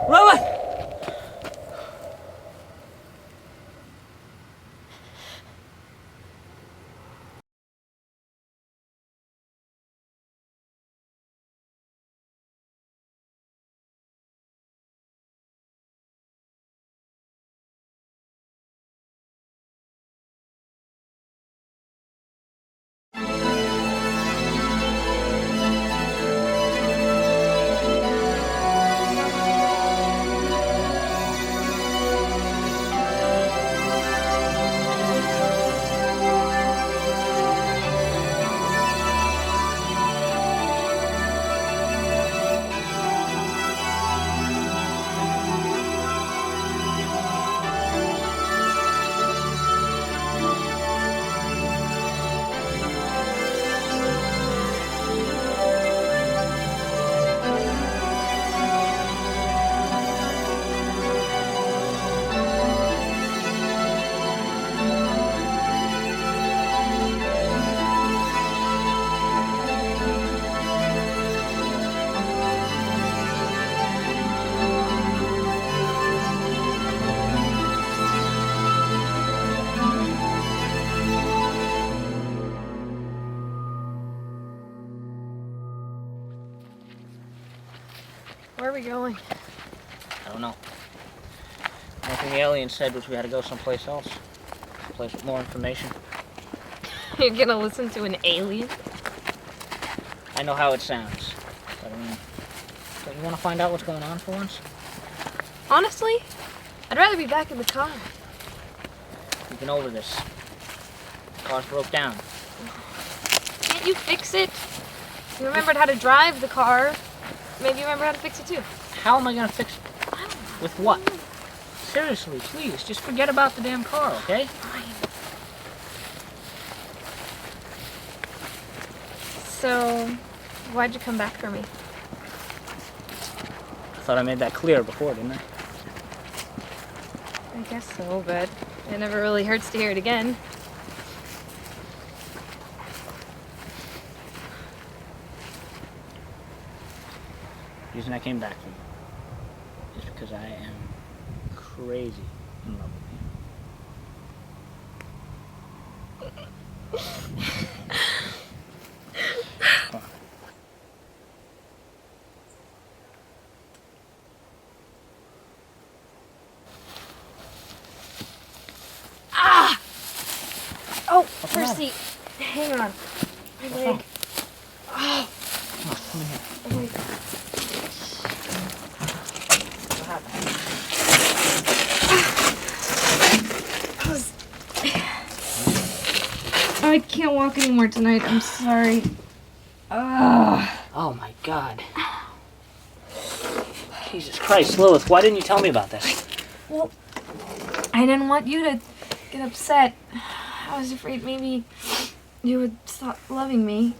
Lillith! Where are we going? I don't know. The only thing the alien said was we had to go someplace else. Someplace with more information. You're gonna listen to an alien? I know how it sounds. But I mean, don't you want to find out what's going on for once? Honestly, I'd rather be back in the car. We've been over this. The car's broke down. Can't you fix it? You remembered how to drive the car. Maybe you remember how to fix it too. How am I gonna fix it? I don't know. With what? Seriously, please, just forget about the damn car, okay? Fine. So, why'd you come back for me? I thought I made that clear before, didn't I? I guess so, but it never really hurts to hear it again. The reason I came back for you is because I am crazy in love with you. Come on. Ah! Oh, What's the matter? Percy, hang on. My What's leg. wrong? Oh, Come on, come in here. oh my God. What happened? I can't walk anymore tonight. I'm sorry. Ugh. Oh my God. Jesus Christ, Lillith, why didn't you tell me about this? Well, I didn't want you to get upset. I was afraid maybe you would stop loving me.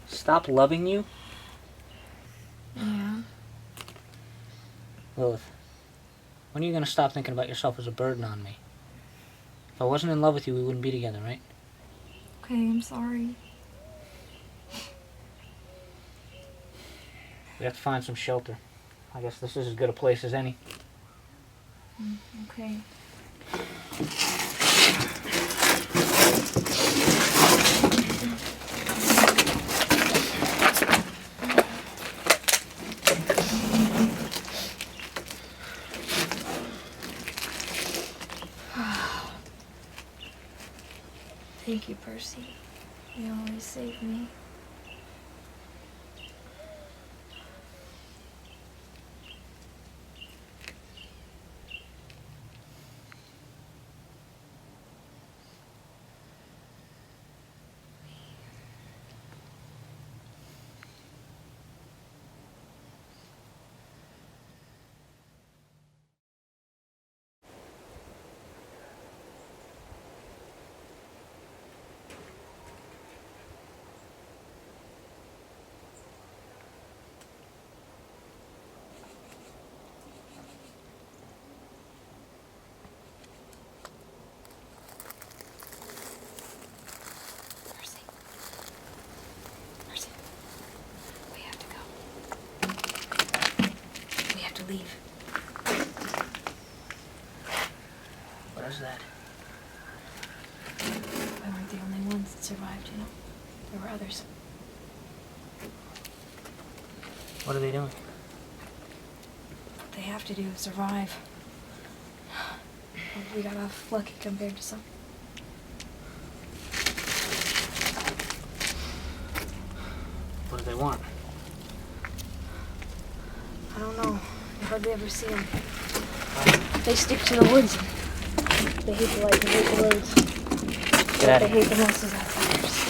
Stop loving you? Yeah. Lillith, when are you gonna stop thinking about yourself as a burden on me? If I wasn't in love with you, we wouldn't be together, right? Okay, I'm sorry. We have to find some shelter. I guess this is as good a place as any. Okay. Thank you, Percy. You always save me. leave. What is that? We weren't the only ones that survived, you know. There were others. What are they doing? What they have to do to survive. Well, we got off lucky compared to some. What do they want? I don't know. I hardly ever see them. They stick to the woods. They hate the light and hate the roads. Get out What of they here. hate the most is outsiders.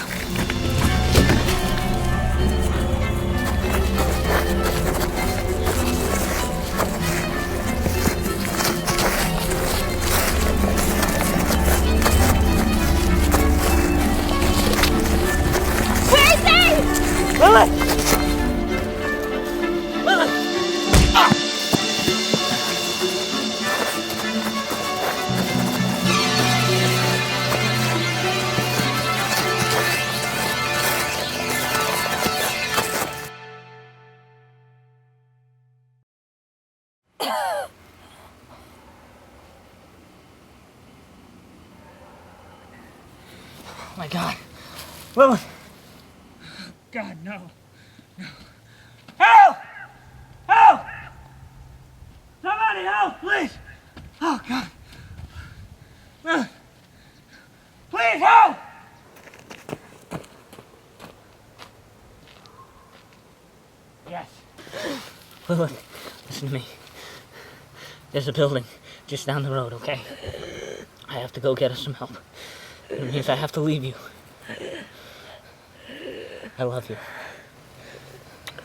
Lillith! Lillith! Ah! Oh my God. Lillith! God, no. No. Help! Help! Somebody help, please! Oh, God. Please help! Yes. Lillith, listen to me. There's a building just down the road, okay? I have to go get us some help. It means I have to leave you. I love you.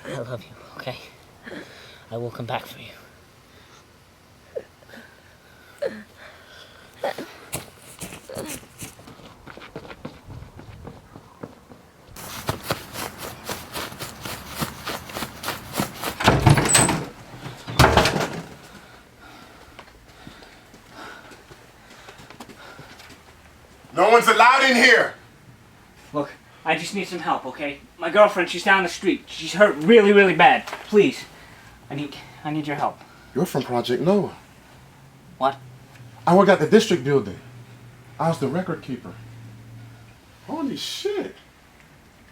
I love you, okay? I will come back for you. No one's allowed in here! Look, I just need some help, okay? My girlfriend, she's down the street. She's hurt really, really bad. Please. I need your help. You're from Project Noah. What? I work at the district building. I was the record keeper. Holy shit.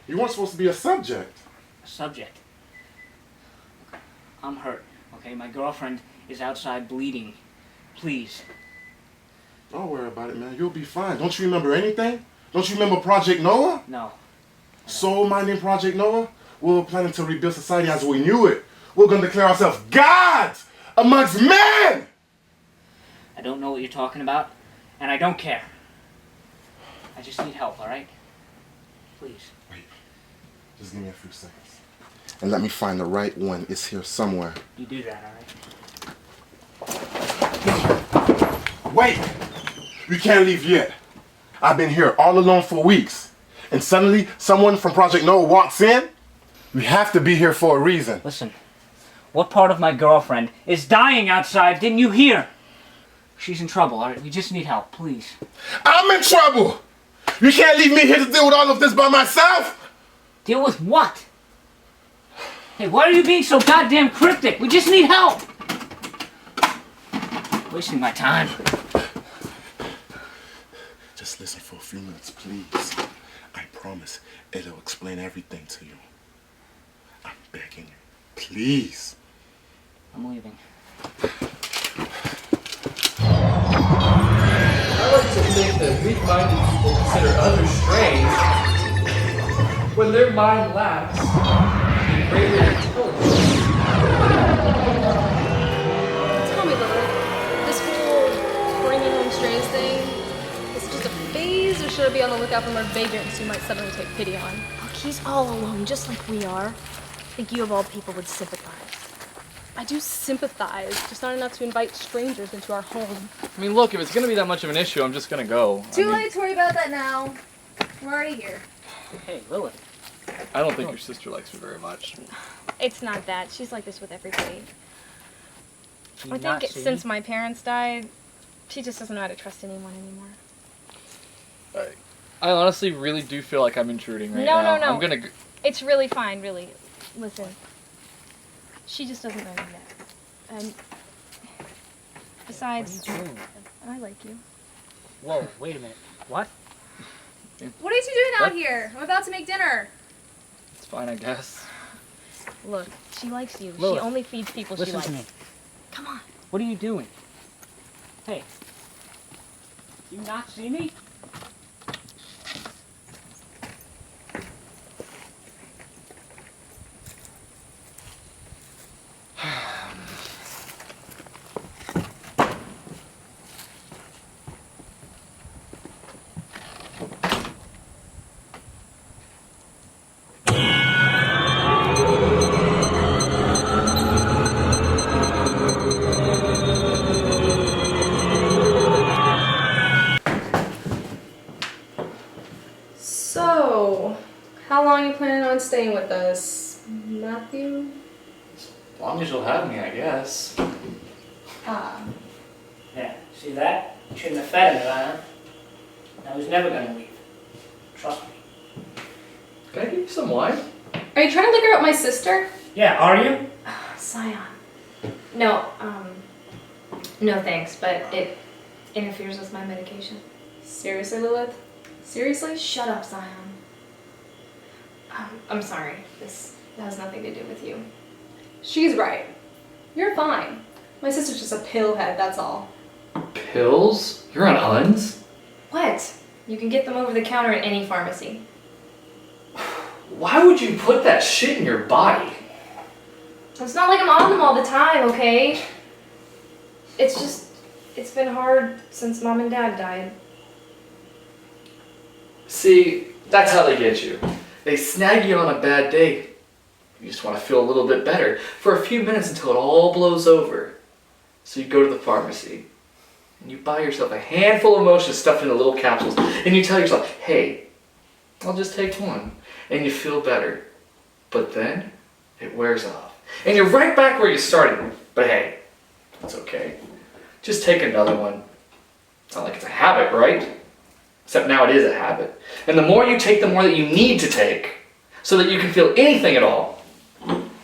You weren't supposed to be a subject. A subject. I'm hurt, okay? My girlfriend is outside bleeding. Please. Don't worry about it, man. You'll be fine. Don't you remember anything? Don't you remember Project Noah? No. Soul Minding Project Noah? We were planning to rebuild society as we knew it. We're going to declare ourselves gods amongst men! I don't know what you're talking about, and I don't care. I just need help, all right? Please. Wait. Just give me a few seconds. And let me find the right one. It's here somewhere. You do that, all right? Wait! You can't leave yet. I've been here all alone for weeks. And suddenly, someone from Project Noah walks in? We have to be here for a reason. Listen, what part of my girlfriend is dying outside? Didn't you hear? She's in trouble, all right? We just need help, please. I'm in trouble! You can't leave me here to deal with all of this by myself! Deal with what? Hey, why are you being so goddamn cryptic? We just need help! Wasting my time. Just listen for a few minutes, please. I promise it'll explain everything to you. I'm begging you. Please. I'm leaving. I like to think that weak-minded people consider others strange when their mind lacks in greater intelligence. Tell me, Lillith, this whole bringing home strays thing, is it just a phase, or should I be on the lookout for more vagrants who might suddenly take pity on? Look, he's all alone, just like we are. I think you of all people would sympathize. I do sympathize, just not enough to invite strangers into our home. I mean, look, if it's gonna be that much of an issue, I'm just gonna go. Too late to worry about that now. We're already here. Hey, Lillith. I don't think your sister likes me very much. It's not that. She's like this with everybody. Do you I not think see? since my parents died, she just doesn't know how to trust anyone anymore. I honestly really do feel like I'm intruding right No, now. no, no. I'm gonna. It's really fine, really. Listen. She just doesn't know you yet. And besides, What are you doing? I like you. Whoa, wait a minute. What? What are you two doing out here? I'm about to make dinner. It's fine, I guess. Look, she likes you. Lilith, she only feeds people she Listen likes. to me. Come on. What are you doing? Hey. Do you not see me? So, how long are you planning on staying with us, Matthew? As long as you'll have me, I guess. Ah. Yeah, see that? You shouldn't have fed him, Zion. I was never gonna leave. Trust me. Can I give you some wine? Are you trying to liquor up my sister? Yeah, are you? Scion. No, no thanks, but it interferes with my medication. Seriously, Lilith? Seriously? Shut up, Scion. I'm sorry. This has nothing to do with you. She's right. You're fine. My sister's just a pillhead, that's all. Pills? You're on Uns? What? You can get them over the counter at any pharmacy. Why would you put that shit in your body? It's not like I'm on them all the time, okay? It's been hard since Mom and Dad died. See, that's how they get you. They snag you on a bad day. You just want to feel a little bit better for a few minutes until it all blows over. So you go to the pharmacy and you buy yourself a handful of motion stuffed into little capsules and you tell yourself, hey, I'll just take one. And you feel better. But then it wears off. And you're right back where you started. But hey, that's okay. Just take another one. It's not like it's a habit, right? Except now it is a habit. And the more you take, the more that you need to take. So that you can feel anything at all.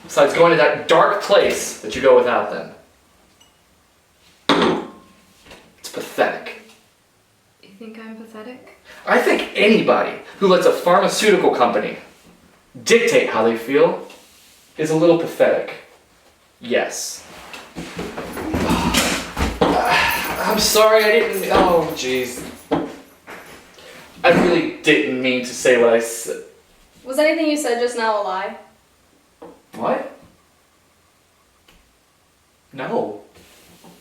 Besides going to that dark place that you go without them. It's pathetic. You think I'm pathetic? I think anybody who lets a pharmaceutical company dictate how they feel is a little pathetic. Yes. I'm sorry, I didn't. Oh, jeez. I really didn't mean to say what I said. Was anything you said just now a lie? What? No.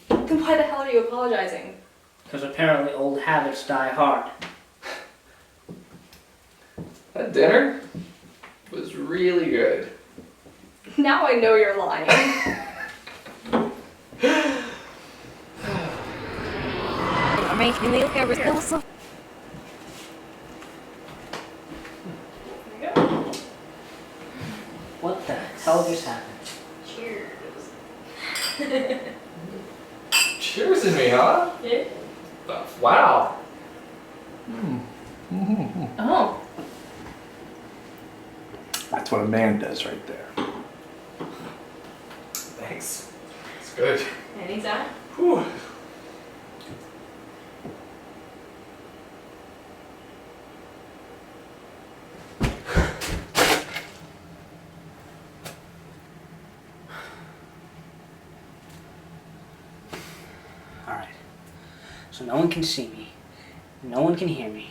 Then why the hell are you apologizing? Because apparently old habits die hard. That dinner was really good. Now I know you're lying. What the hell just happened? Cheers. Cheers to me, huh? Yeah. Wow. Oh. That's what a man does right there. Thanks. It's good. Anytime. Whew. Alright. So no one can see me. No one can hear me.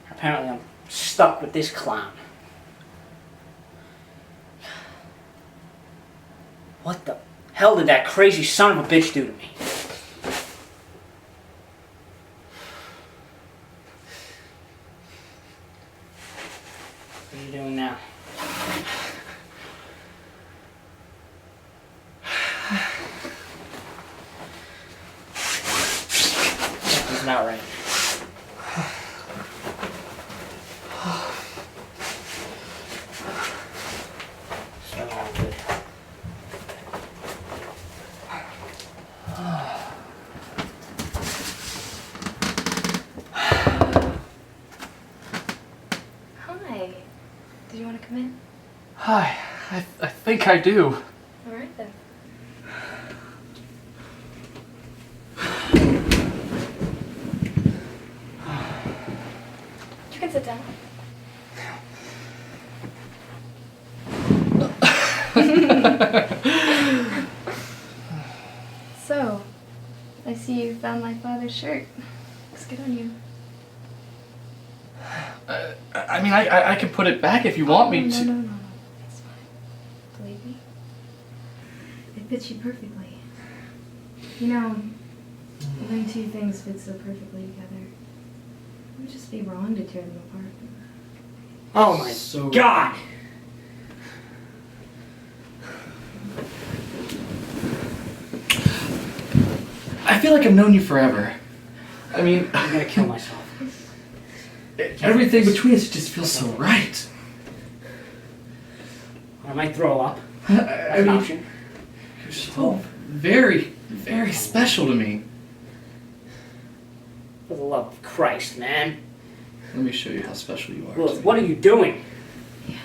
Apparently I'm stuck with this clown. What the hell did that crazy son of a bitch do to me? What are you doing now? Something's not right. So all good. Hi. Did you want to come in? Hi. I think I do. All right then. You can sit down. So, I see you found my father's shirt. Looks good on you. I mean, I can put it back if you want me to. No. It's fine. Believe me. It fits you perfectly. You know, when two things fit so perfectly together, it would just be wrong to tear them apart. Oh my God! I feel like I've known you forever. I mean, I'm gonna kill myself. everything between us just feels so right. I might throw up. I That's an mean, option. you're so very, very special to me. For the love of Christ, man. Let me show you how special you are. Lilith, to me. what are you doing? Yes.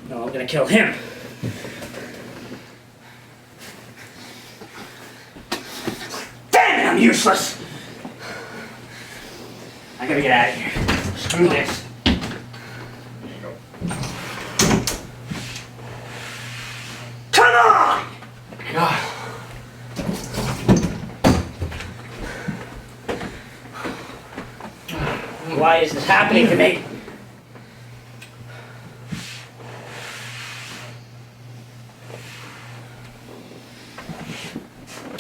No, I'm gonna kill him. Damn it, I'm useless! I gotta get out of here. Screw this. Come on! God. Why is this happening to me?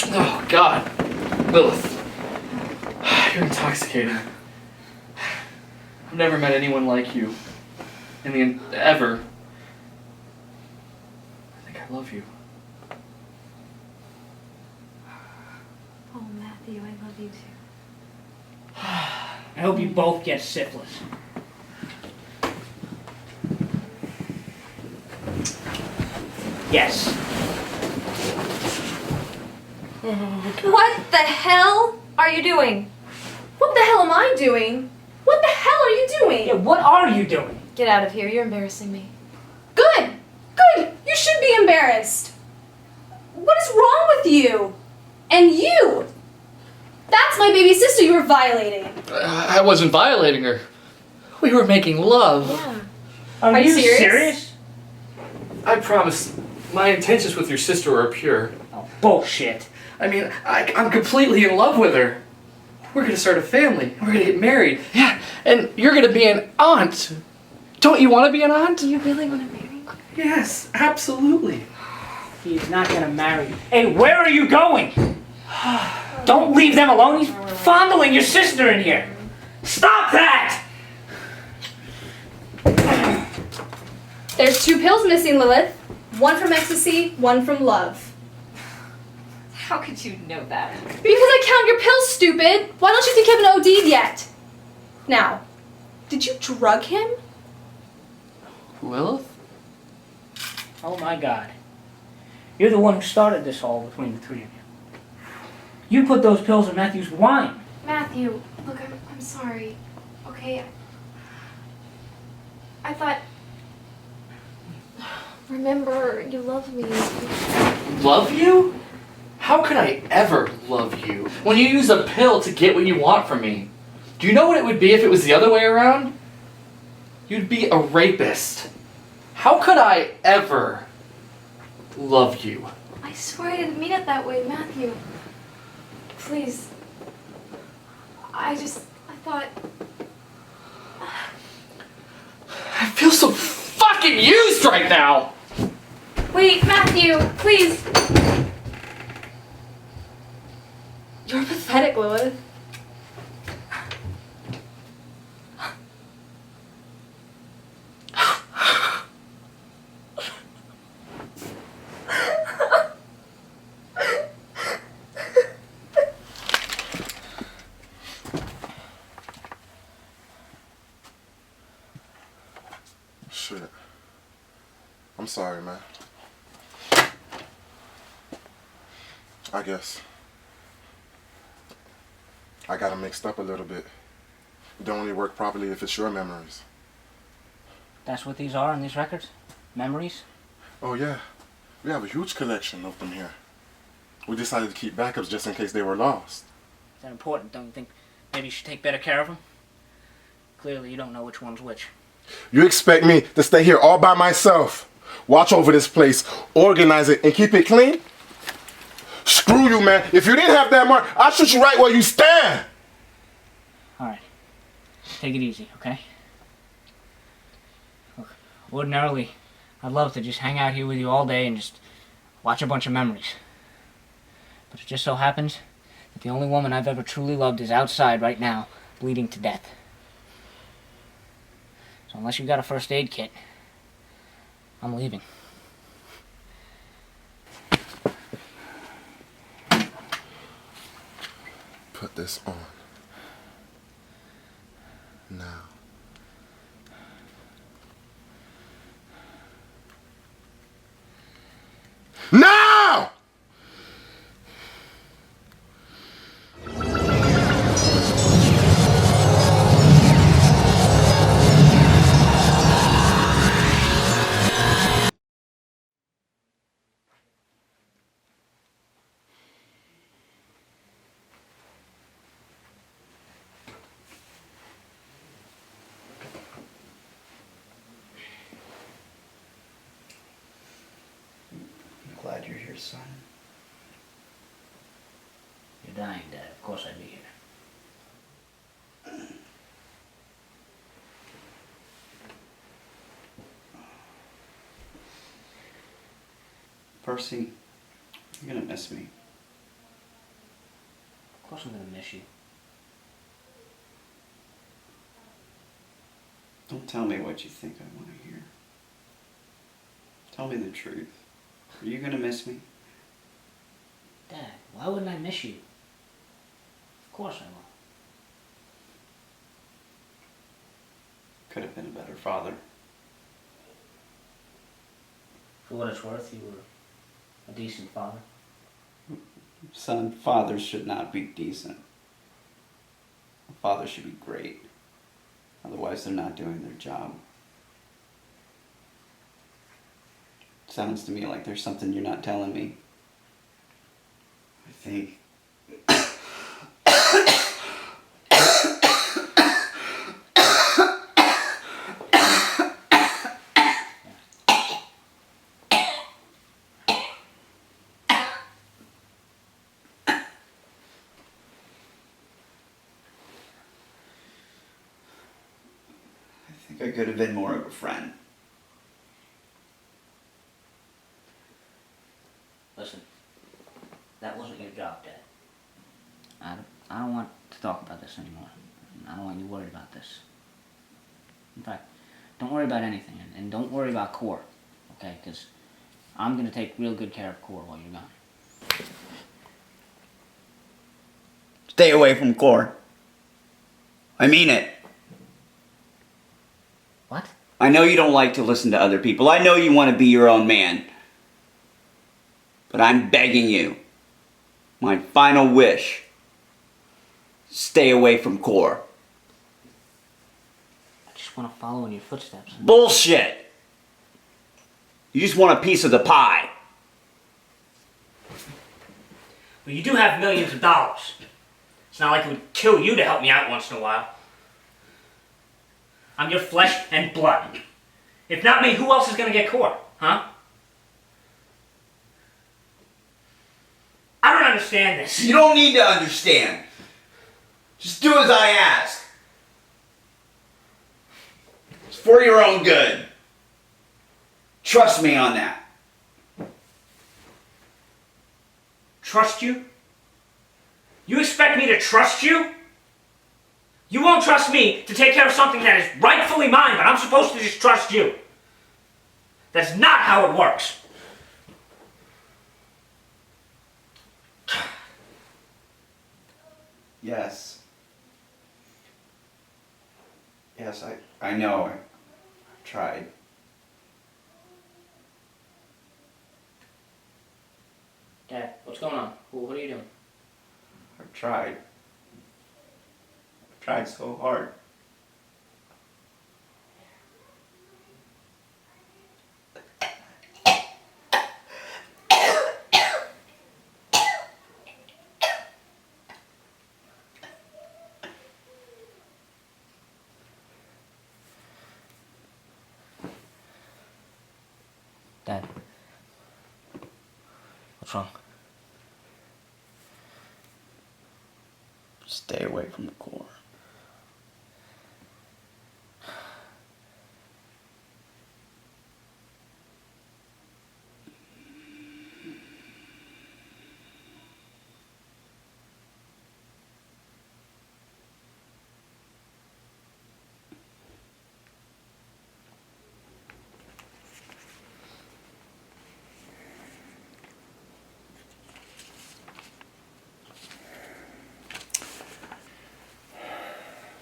Oh, God. Lilith. You're intoxicating. I've never met anyone like you. Ever. I think I love you. Oh, Matthew, I love you too. I hope you both get syphilis. Yes. What the hell are you doing? What the hell am I doing? What the hell are you doing? Yeah, what are you doing? Get out of here. You're embarrassing me. Good! Good! You should be embarrassed. What is wrong with you? And you! That's my baby sister you were violating. I wasn't violating her. We were making love. Yeah. Are you you serious? serious? I promise, my intentions with your sister are pure. Oh, bullshit. I mean, I'm completely in love with her. We're gonna start a family. We're gonna get married. Yeah, and you're gonna be an aunt. Don't you want to be an aunt? Do you really want to marry me? Yes, absolutely. He's not gonna marry you. Hey, where are you going? Don't leave them alone. He's fondling your sister in here. Stop that! There's 2 pills missing, Lilith. One from ecstasy, one from love. How could you know that? Because I count your pills, stupid! Why don't you think you haven't OD'd yet? Now, did you drug him? Lilith? Oh my God. You're the one who started this all between the three of you. You put those pills in Matthew's wine. Matthew, look, I'm sorry. Okay. I thought. Remember, you love me. Love you? How could I ever love you when you use a pill to get what you want from me? Do you know what it would be if it was the other way around? You'd be a rapist. How could I ever love you? I swear I didn't mean it that way, Matthew. Please. I thought. I feel so fucking used right now! Wait, Matthew, please. You're pathetic, Lilith. Shit. I'm sorry, man. I guess I got them mixed up a little bit. They only work properly if it's your memories. That's what these are on these records? Memories? Oh yeah, we have a huge collection of them here. We decided to keep backups just in case they were lost. Is that important, don't you think? Maybe you should take better care of them? Clearly you don't know which one's which. You expect me to stay here all by myself, watch over this place, organize it, and keep it clean? Screw you, man. If you didn't have that mark, I'd shoot you right where you stand. Alright. Take it easy, okay? Look, ordinarily, I'd love to just hang out here with you all day and just watch a bunch of memories. But it just so happens that the only woman I've ever truly loved is outside right now, bleeding to death. So unless you've got a first aid kit, I'm leaving. Put this on. Now. Now! I'm glad you're here, son. You're dying, Dad. Of course I'd be here. Percy, you're gonna miss me. Of course I'm gonna miss you. Don't tell me what you think I want to hear. Tell me the truth. Are you gonna miss me? Dad, why wouldn't I miss you? Of course I will. Could have been a better father. For what it's worth, you were a decent father. Son, fathers should not be decent. A father should be great. Otherwise, they're not doing their job. Sounds to me like there's something you're not telling me. I think. I could have been more of a friend. Listen, that wasn't your job, Dad. I don't want to talk about this anymore. I don't want you worried about this. In fact, don't worry about anything, and don't worry about Core, okay? Because I'm going to take real good care of Core while you're gone. Stay away from Core. I mean it. What? I know you don't like to listen to other people. I know you want to be your own man. But I'm begging you. My final wish. Stay away from Core. I just want to follow in your footsteps. Bullshit! You just want a piece of the pie. Well, you do have millions of dollars. It's not like it would kill you to help me out once in a while. I'm your flesh and blood. If not me, who else is going to get Core? Huh? I don't understand this. You don't need to understand. Just do as I ask. It's for your own good. Trust me on that. Trust you? You expect me to trust you? You won't trust me to take care of something that is rightfully mine, but I'm supposed to just trust you. That's not how it works. Yes. Yes, I know. I tried. Dad, what's going on? What are you doing? I tried. I tried so hard. Dad. What's wrong? Stay away from the core.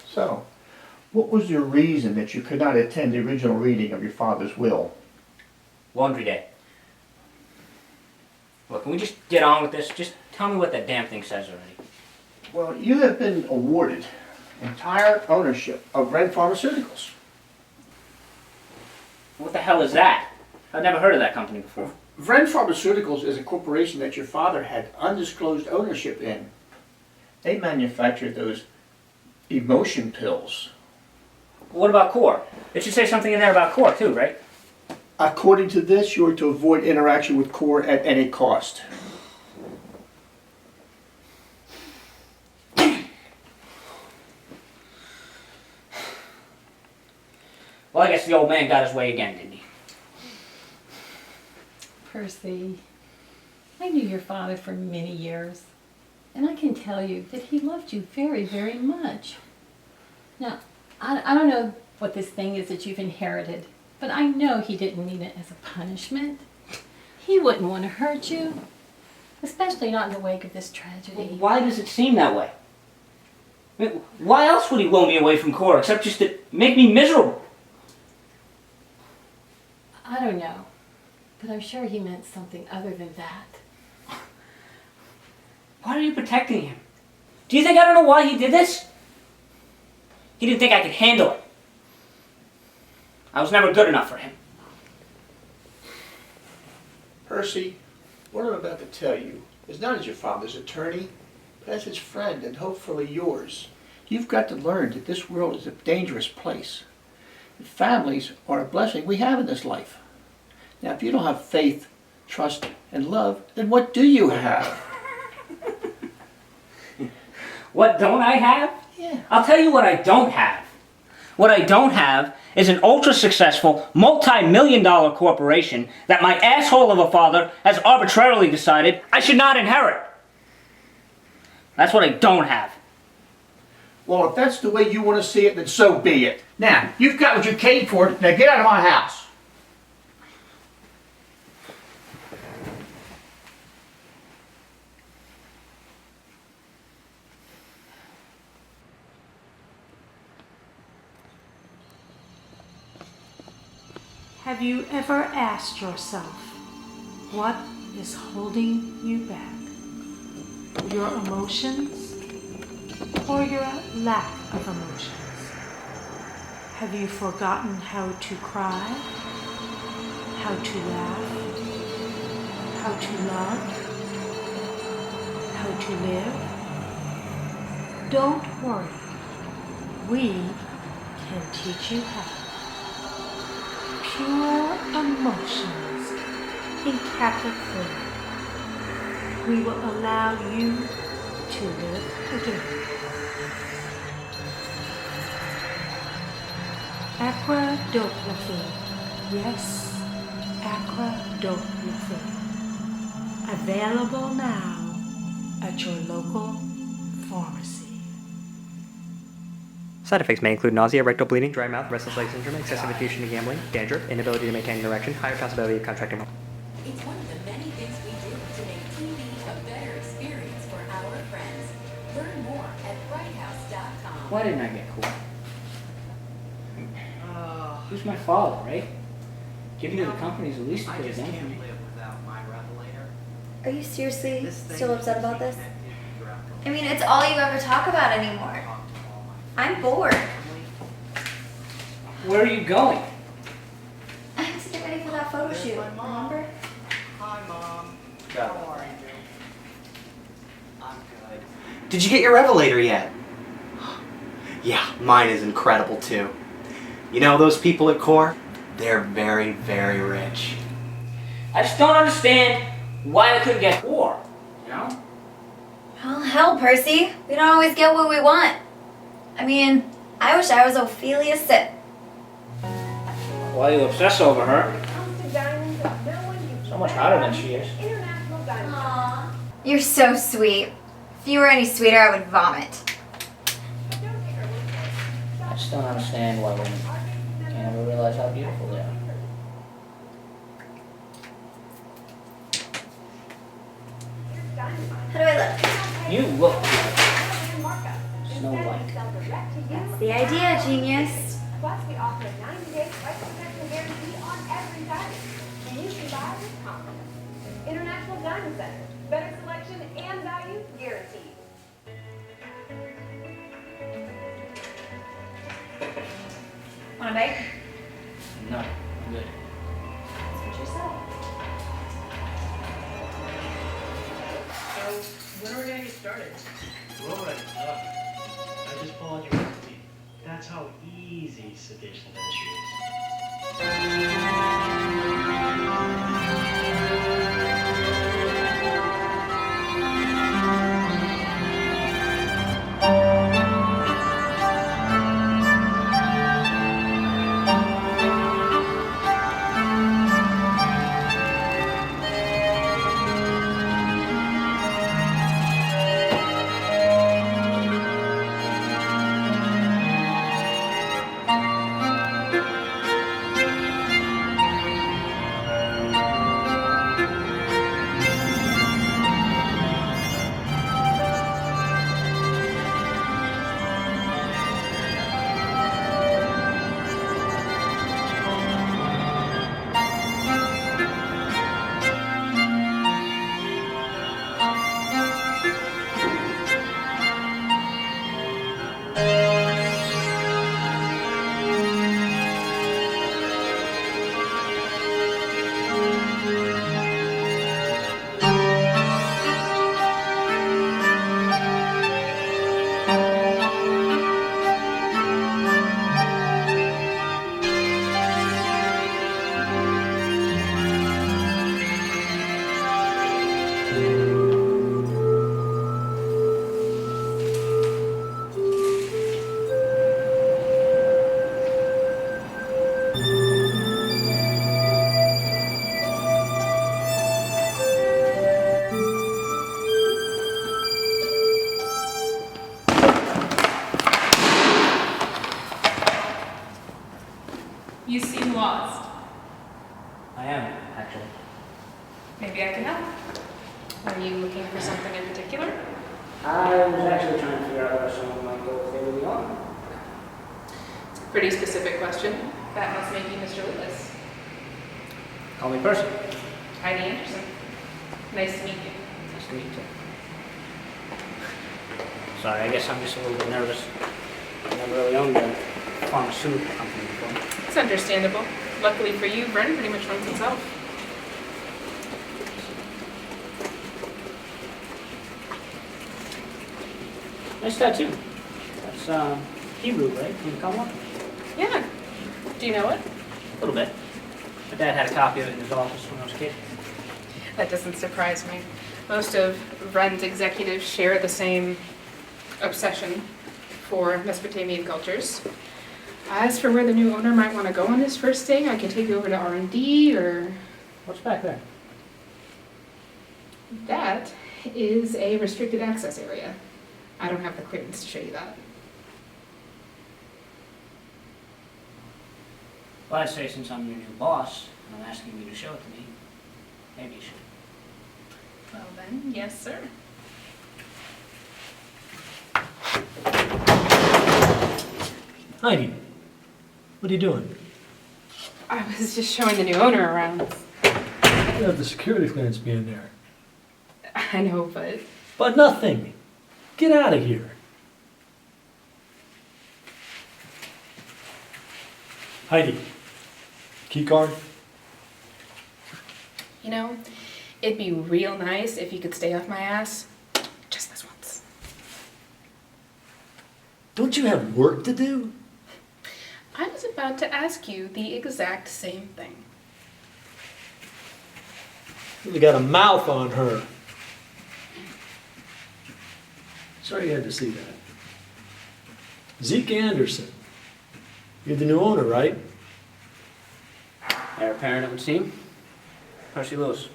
So, what was your reason that you could not attend the original reading of your father's will? Laundry day. Look, can we just get on with this? Just tell me what that damn thing says already. Well, you have been awarded entire ownership of Red Pharmaceuticals. What the hell is that? I've never heard of that company before. Vren Pharmaceuticals is a corporation that your father had undisclosed ownership in. They manufactured those emotion pills. What about Core? It should say something in there about Core too, right? According to this, you are to avoid interaction with Core at any cost. Well, I guess the old man got his way again, didn't he? Percy, I knew your father for many years, and I can tell you that he loved you very, very much. Now, I don't know what this thing is that you've inherited, but I know he didn't mean it as a punishment. He wouldn't want to hurt you, especially not in the wake of this tragedy. Well, why does it seem that way? I mean, why else would he will me away from Core except just to make me miserable? I don't know, but I'm sure he meant something other than that. Why are you protecting him? Do you think I don't know why he did this? He didn't think I could handle it. I was never good enough for him. Percy, what I'm about to tell you is not as your father's attorney, but as his friend and hopefully yours. You've got to learn that this world is a dangerous place. Families are a blessing we have in this life. Now, if you don't have faith, trust, and love, then what do you have? What don't I have? Yeah. I'll tell you what I don't have. What I don't have is an ultra-successful, multi-million-dollar corporation that my asshole of a father has arbitrarily decided I should not inherit. That's what I don't have. Well, if that's the way you want to see it, then so be it. Now, you've got what you came for. Now get out of my house. Have you ever asked yourself, what is holding you back? Your emotions or your lack of emotions? Have you forgotten how to cry, how to laugh, how to love, how to live? Don't worry, we can teach you how. Pure emotions in Catholic faith. We will allow you to live again. Aquadoplaphy. Yes, Aquadoplaphy. Available now at your local pharmacy. Side effects may include nausea, rectal bleeding, dry mouth, restless leg syndrome, excessive addiction to gambling, dandruff, inability to maintain an erection, higher possibility of contracting. It's one of the many things we do to make TV a better experience for our friends. Learn more at brighthouse.com. Why didn't I get cool? Who's my father, right? Giving you the company is the least I could have done for me. Are you seriously still upset about this? I mean, it's all you ever talk about anymore. I'm bored. Where are you going? I have to get ready for that photo shoot, remember? Hi, Mom. How are you? I'm good. Did you get your Revelator yet? Yeah, mine is incredible too. You know those people at Core? They're very, very rich. I just don't understand why I couldn't get 4, you know? Well, hell, Percy. We don't always get what we want. I mean, I wish I was Ophelia Sip. Why you obsess over her? So much hotter than she is. Aww. You're so sweet. If you were any sweeter, I would vomit. I just don't understand why women can't ever realize how beautiful they are. How do I look? You look like Snow White. That's the idea, genius. Plus, we offer a 90-day price protection guarantee on every diamond. And you can buy with confidence. International Diamond Center. Better selection and value guaranteed. Want a bite? No, I'm good. That's what you said. So, when are we gonna get started? We're already up. I just pull out your recipe. That's how easy sedition dentistry You seem lost. I am, actually. Maybe I can help. Are you looking for something in particular? I was actually trying to figure out where someone might go if they really are. Pretty specific question. That must make you Mr. Lewis. Call me Percy. Heidi Anderson. Nice to meet you. Nice to meet you. Sorry, I guess I'm just a little bit nervous. I've never really owned a pharmaceutical company before. It's understandable. Luckily for you, Bren pretty much runs himself. Nice tattoo. That's Hebrew, right? From the Kabbalah? Yeah. Do you know it? A little bit. My dad had a copy of it in his office when I was a kid. That doesn't surprise me. Most of Bren's executives share the same obsession for Mesopotamian cultures. As for where the new owner might want to go on his first day, I could take you over to R&D or... What's back there? That is a restricted access area. I don't have the clearance to show you that. Well, I'd say since I'm your new boss, and I'm asking you to show it to me, maybe you should. Well then, yes sir. Heidi, what are you doing? I was just showing the new owner around. You have the security clearance being there. I know, but... But nothing. Get out of here. Heidi, key card? You know, it'd be real nice if you could stay off my ass just this once. Don't you have work to do? I was about to ask you the exact same thing. Really got a mouth on her. Sorry you had to see that. Zeke Anderson. You're the new owner, right? Heir apparent, it would seem. Percy Lewis.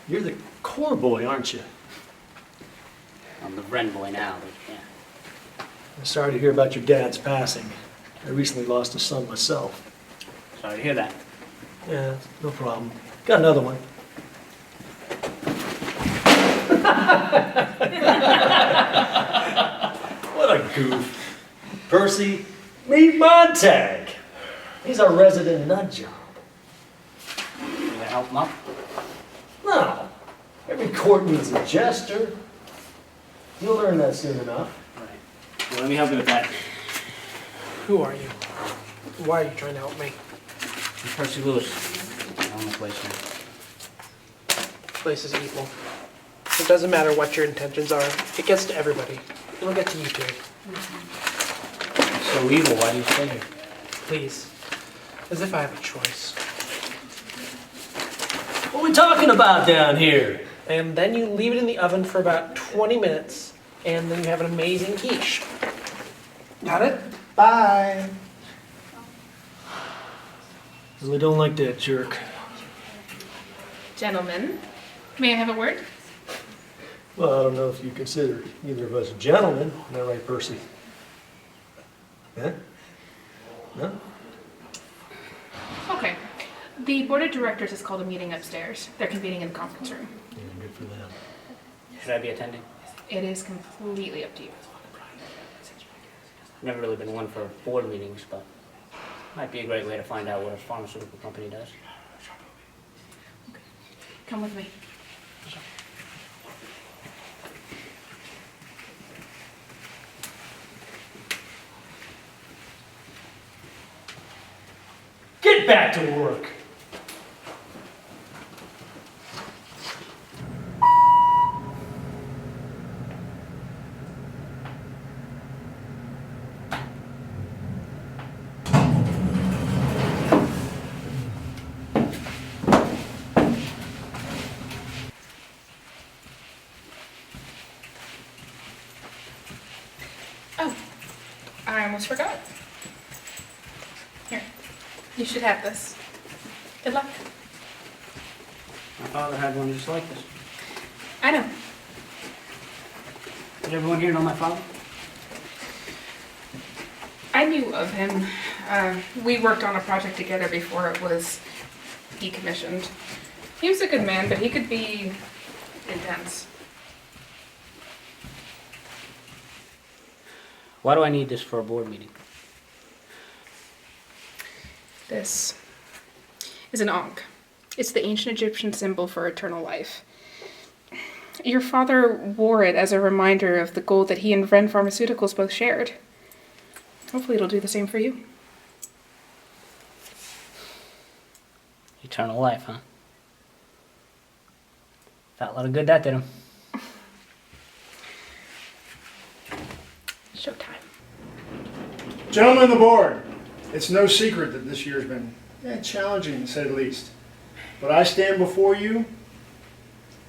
You're the core boy, aren't you? I'm the Wren boy now, but yeah. I'm sorry to hear about your dad's passing. I recently lost a son myself. Sorry to hear that. Yeah, no problem. Got another one. What a goof. Percy, meet Montag. He's our resident nut job. You gonna help him up? No. Every court needs a jester. You'll learn that soon enough. Right. Well, let me help you with that. Who are you? Why are you trying to help me? I'm Percy Lewis. I own the place now. This place is evil. It doesn't matter what your intentions are. It gets to everybody. It'll get to you too. So evil, why do you stay here? Please. As if I have a choice. What are we talking about down here? And then you leave it in the oven for about 20 minutes, and then you have an amazing quiche. Got it? Bye. Really don't like that jerk. Gentlemen, may I have a word? Well, I don't know if you consider either of us gentlemen. Isn't that right, Percy? Huh? No? Okay. The board of directors has called a meeting upstairs. They're convening in the conference room. Yeah, good for them. Should I be attending? It is completely up to you. I've never really been one for board meetings, but might be a great way to find out what a pharmaceutical company does. Come with me. Get back to work. Oh, I almost forgot. Here, you should have this. Good luck. My father had one just like this. I know. Did everyone here know my father? I knew of him. We worked on a project together before it was decommissioned. He was a good man, but he could be intense. Why do I need this for a board meeting? This is an ankh. It's the ancient Egyptian symbol for eternal life. Your father wore it as a reminder of the goal that he and Wren Pharmaceuticals both shared. Hopefully it'll do the same for you. Eternal life, huh? Fat lot of good that did him. Showtime. Gentlemen of the board, it's no secret that this year's been challenging, to say the least. But I stand before you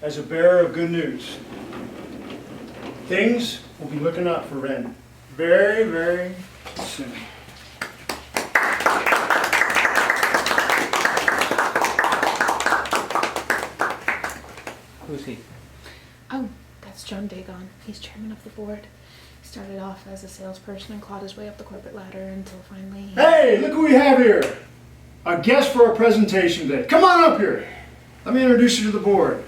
as a bearer of good news. Things will be looking up for Wren very, very soon. Who's he? Oh, that's John Dagon. He's chairman of the board. He started off as a salesperson and clawed his way up the corporate ladder until finally... Hey, look who we have here. A guest for our presentation today. Come on up here. Let me introduce you to the board.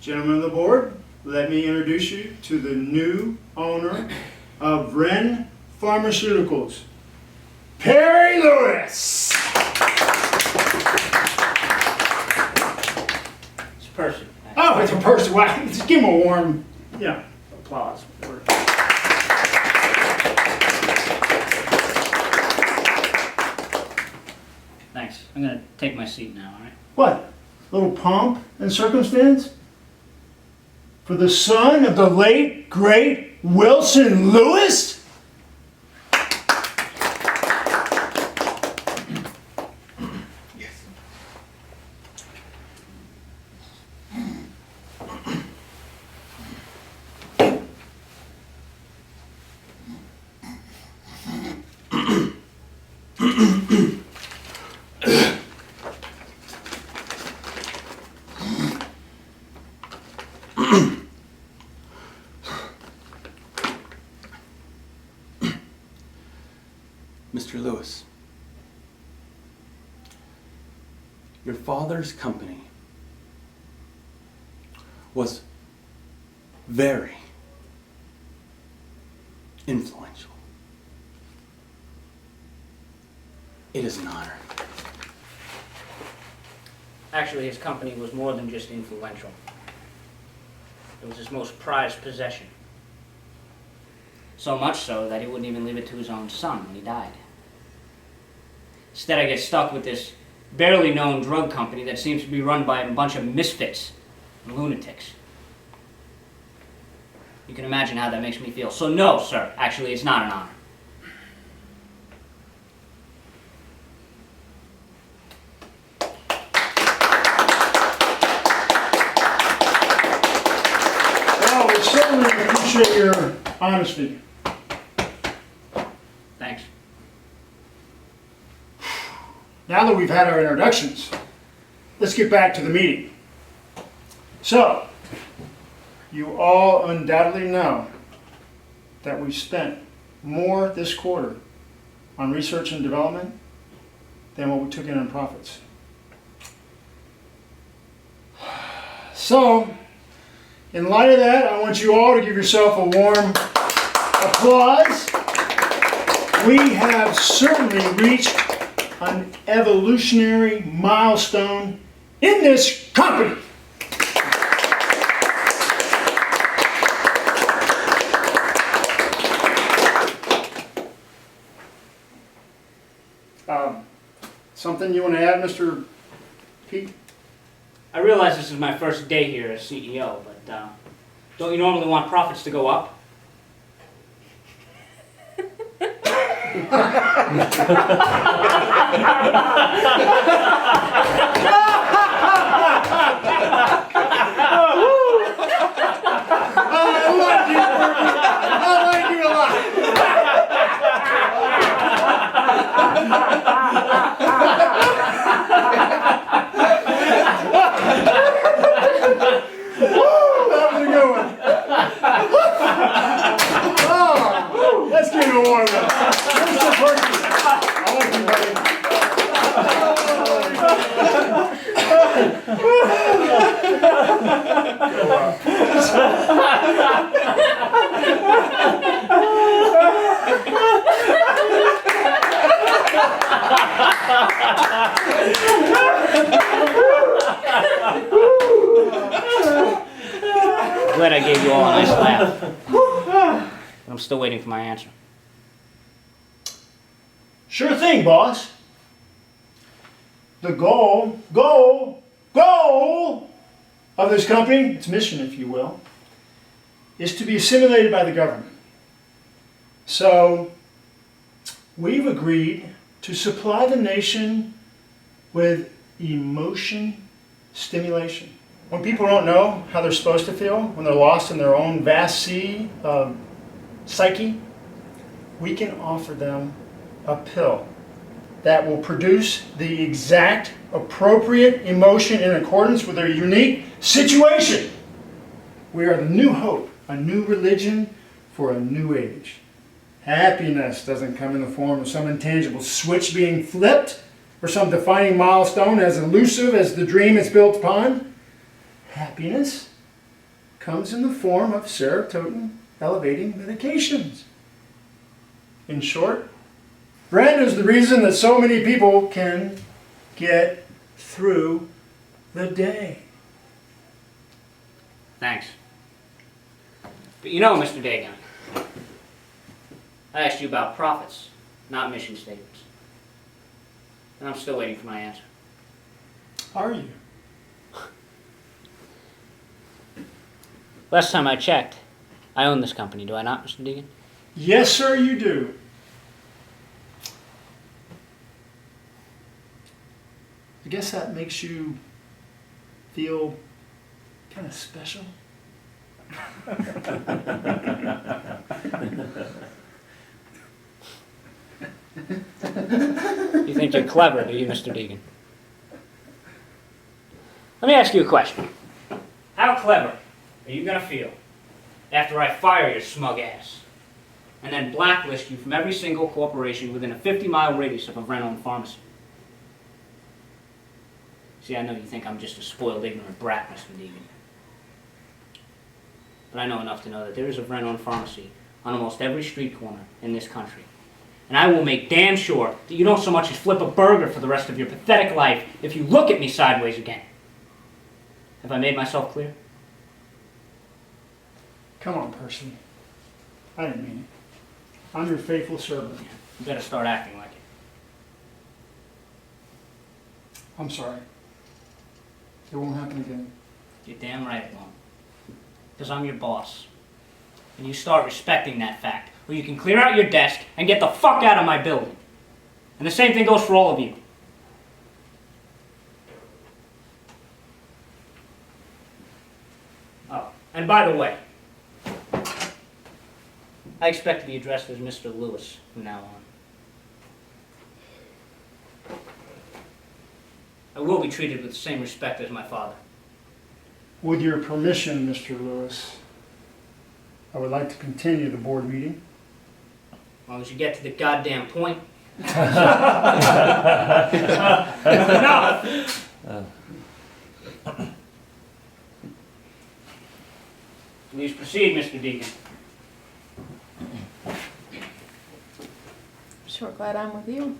Gentlemen of the board, let me introduce you to the new owner of Wren Pharmaceuticals, Perry Lewis. It's Percy. Oh, it's a Percy. Wow. Just give him a warm, applause. Thanks. I'm gonna take my seat now, alright? What? Little pomp and circumstance? For the son of the late, great Wilson Lewis? Mr. Lewis, your father's company was very influential. It is an honor. Actually, his company was more than just influential. It was his most prized possession. So much so that he wouldn't even leave it to his own son when he died. Instead, I get stuck with this barely known drug company that seems to be run by a bunch of misfits and lunatics. You can imagine how that makes me feel. So no, sir, actually, it's not an honor. Well, we certainly appreciate your honesty. Thanks. Now that we've had our introductions, let's get back to the meeting. So, you all undoubtedly know that we spent more this quarter on research and development than what we took in profits. So, in light of that, I want you all to give yourself a warm applause. We have certainly reached an evolutionary milestone in this company. Something you want to add, Mr. Pete? I realize this is my first day here as CEO, but don't you normally want profits to go up? I like you a lot. That was a good one. Oh, let's give it a warm up. Mr. Percy. I like you, buddy. Glad I gave you all a nice laugh. I'm still waiting for my answer. Sure thing, boss. The goal of this company, its mission, if you will, is to be assimilated by the government. So, we've agreed to supply the nation with emotion stimulation. When people don't know how they're supposed to feel, when they're lost in their own vast sea of psyche, we can offer them a pill that will produce the exact appropriate emotion in accordance with their unique situation. We are the new hope, a new religion for a new age. Happiness doesn't come in the form of some intangible switch being flipped or some defining milestone as elusive as the dream it's built upon. Happiness comes in the form of serotonin elevating medications. In short, Brand is the reason that so many people can get through the day. Thanks. But you know, Mr. Dagon, I asked you about profits, not mission statements. And I'm still waiting for my answer. Are you? Last time I checked, I own this company, do I not, Mr. Deegan? Yes, sir, you do. I guess that makes you feel kind of special. You think you're clever, do you, Mr. Deegan? Let me ask you a question. How clever are you going to feel after I fire your smug ass and then blacklist you from every single corporation within a 50-mile radius of a Vren-owned pharmacy? See, I know you think I'm just a spoiled, ignorant brat, Mr. Deegan. But I know enough to know that there is a Vren-owned pharmacy on almost every street corner in this country. And I will make damn sure that you don't so much as flip a burger for the rest of your pathetic life if you look at me sideways again. Have I made myself clear? Come on, Percy. I didn't mean it. I'm your faithful servant. You better start acting like it. I'm sorry. It won't happen again. You're damn right it won't. Because I'm your boss. And you start respecting that fact, or you can clear out your desk and get the fuck out of my building. And the same thing goes for all of you. Oh, and by the way, I expect to be addressed as Mr. Lewis from now on. I will be treated with the same respect as my father. With your permission, Mr. Lewis, I would like to continue the board meeting. As long as you get to the goddamn point. Enough! Please proceed, Mr. Deegan. Sure glad I'm with you.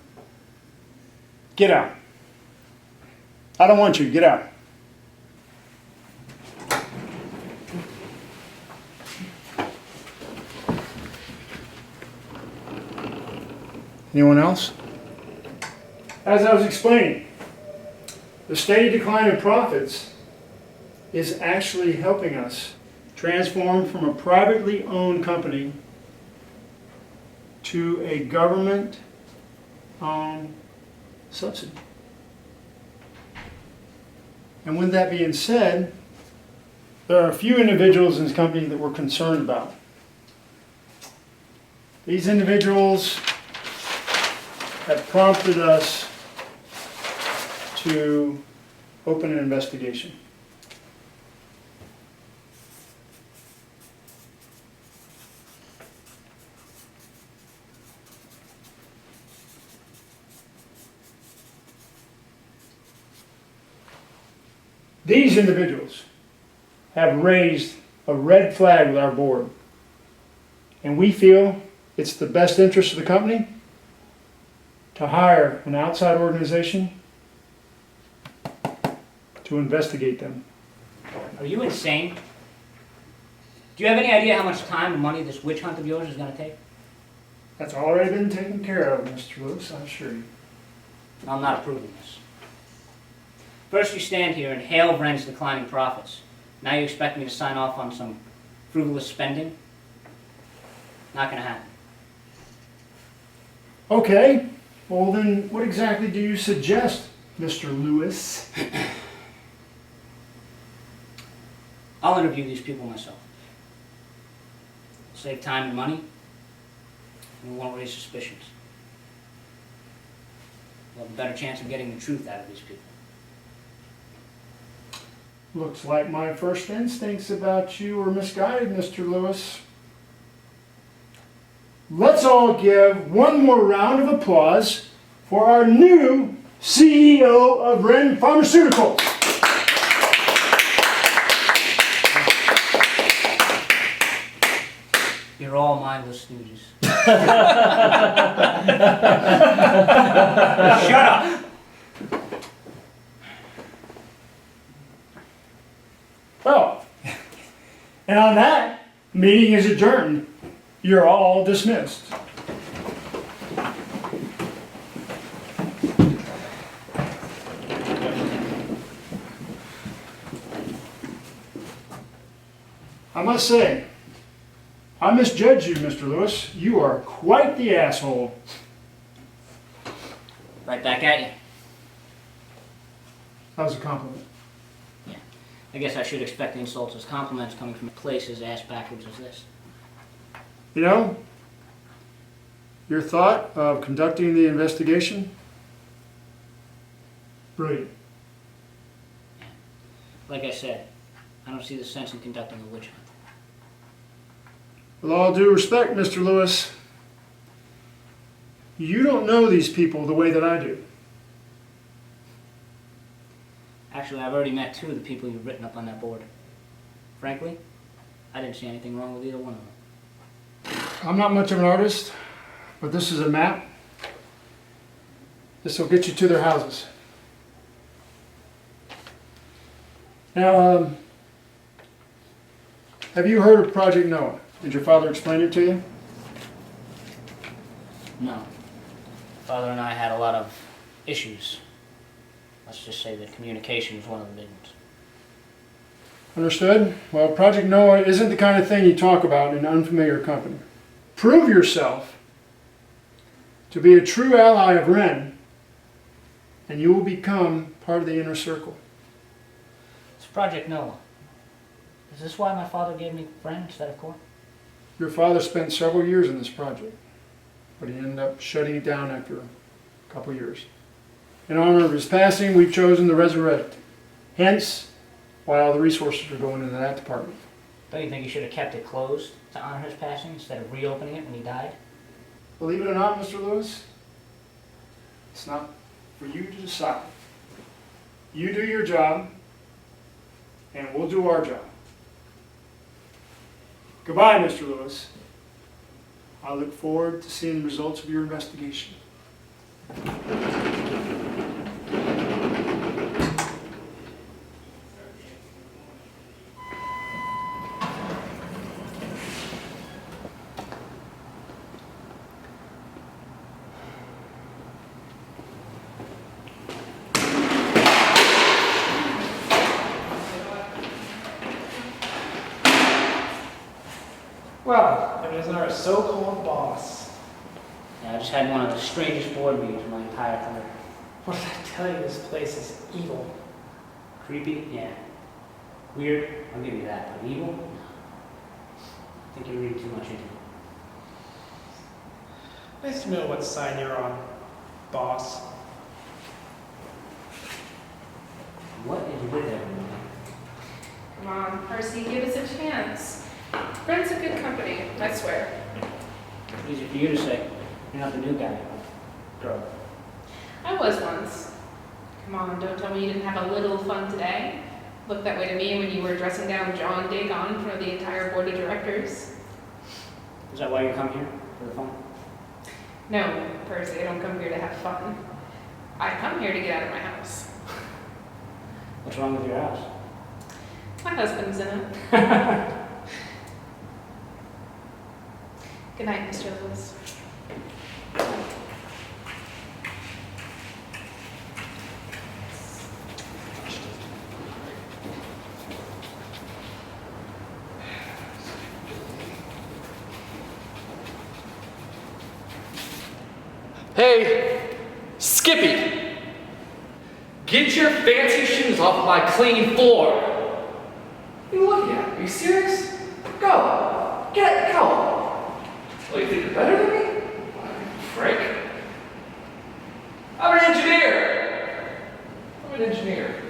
Get out. I don't want you. Get out. Anyone else? As I was explaining, the steady decline in profits is actually helping us transform from a privately owned company to a government-owned subsidy. And with that being said, there are a few individuals in this company that we're concerned about. These individuals have prompted us to open an investigation. These individuals have raised a red flag with our board, and we feel it's the best interest of the company to hire an outside organization to investigate them. Are you insane? Do you have any idea how much time and money this witch hunt of yours is going to take? That's already been taken care of, Mr. Lewis, I assure you. I'm not approving this. First you stand here and hail Vren's declining profits. Now you expect me to sign off on some frivolous spending? Not going to happen. Okay, well then what exactly do you suggest, Mr. Lewis? I'll interview these people myself. Save time and money, and we won't raise suspicions. We'll have a better chance of getting the truth out of these people. Looks like my first instincts about you were misguided, Mr. Lewis. Let's all give one more round of applause for our new CEO of Vren Pharmaceuticals. You're all mindless stooges. Shut up! Well, and on that, meeting is adjourned. You're all dismissed. I must say, I misjudged you, Mr. Lewis. You are quite the asshole. Right back at you. That was a compliment. I guess I should expect insults as compliments coming from a place as ass backwards as this. You know, your thought of conducting the investigation Brilliant. Like I said, I don't see the sense in conducting a witch hunt. With all due respect, Mr. Lewis, you don't know these people the way that I do. Actually, I've already met two of the people you've written up on that board. Frankly, I didn't see anything wrong with either one of them. I'm not much of an artist, but this is a map. This will get you to their houses. Now, have you heard of Project Noah? Did your father explain it to you? No. Father and I had a lot of issues. Let's just say that communication was one of the big ones. Understood? Well, Project Noah isn't the kind of thing you talk about in an unfamiliar company. Prove yourself to be a true ally of Ren, and you will become part of the inner circle. It's Project Noah. Is this why my father gave me friend instead of core? Your father spent several years in this project, but he ended up shutting it down after a couple years. In honor of his passing, we've chosen to resurrect. Hence, why all the resources are going into that department. Don't you think you should have kept it closed to honor his passing instead of reopening it when he died? Believe it or not, Mr. Lewis, it's not for you to decide. You do your job, and we'll do our job. Goodbye, Mr. Lewis. I look forward to seeing the results of your investigation. Well, it is our so-called boss. Yeah, I just had one of the strangest board meetings in my entire career. What did I tell you? This place is evil. Creepy? Yeah. Weird? I'll give you that. But evil? No. I think you're reading too much into it. Nice to know what side you're on, boss. What is with everyone? Come on, Percy, give us a chance. Brent's a good company, I swear. Easy for you to say. You're not the new guy. Girl. I was once. Come on, don't tell me you didn't have a little fun today. Looked that way to me when you were dressing down John Dagon in front of the entire board of directors. Is that why you come here? For the fun? No, Percy, I don't come here to have fun. I come here to get out of my house. What's wrong with your house? My husband's in it. Good night, Mr. Lewis. Hey, Skippy! Get your fancy shoes off my clean floor! What are you looking at? Are you serious? Go! Go! Oh, you think you're better than me? Frank? I'm an engineer! I'm an engineer.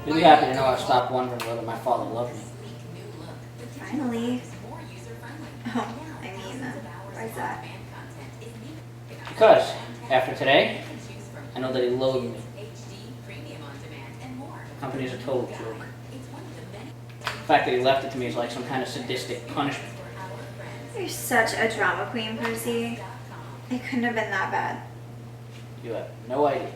You'll be happy to know I've stopped wondering whether my father loved me. Finally. Oh, I mean, why is that? Because, after today, I know that he loathed me. The company's a total joke. The fact that he left it to me is like some kind of sadistic punishment. You're such a drama queen, Percy. It couldn't have been that bad. You have no idea.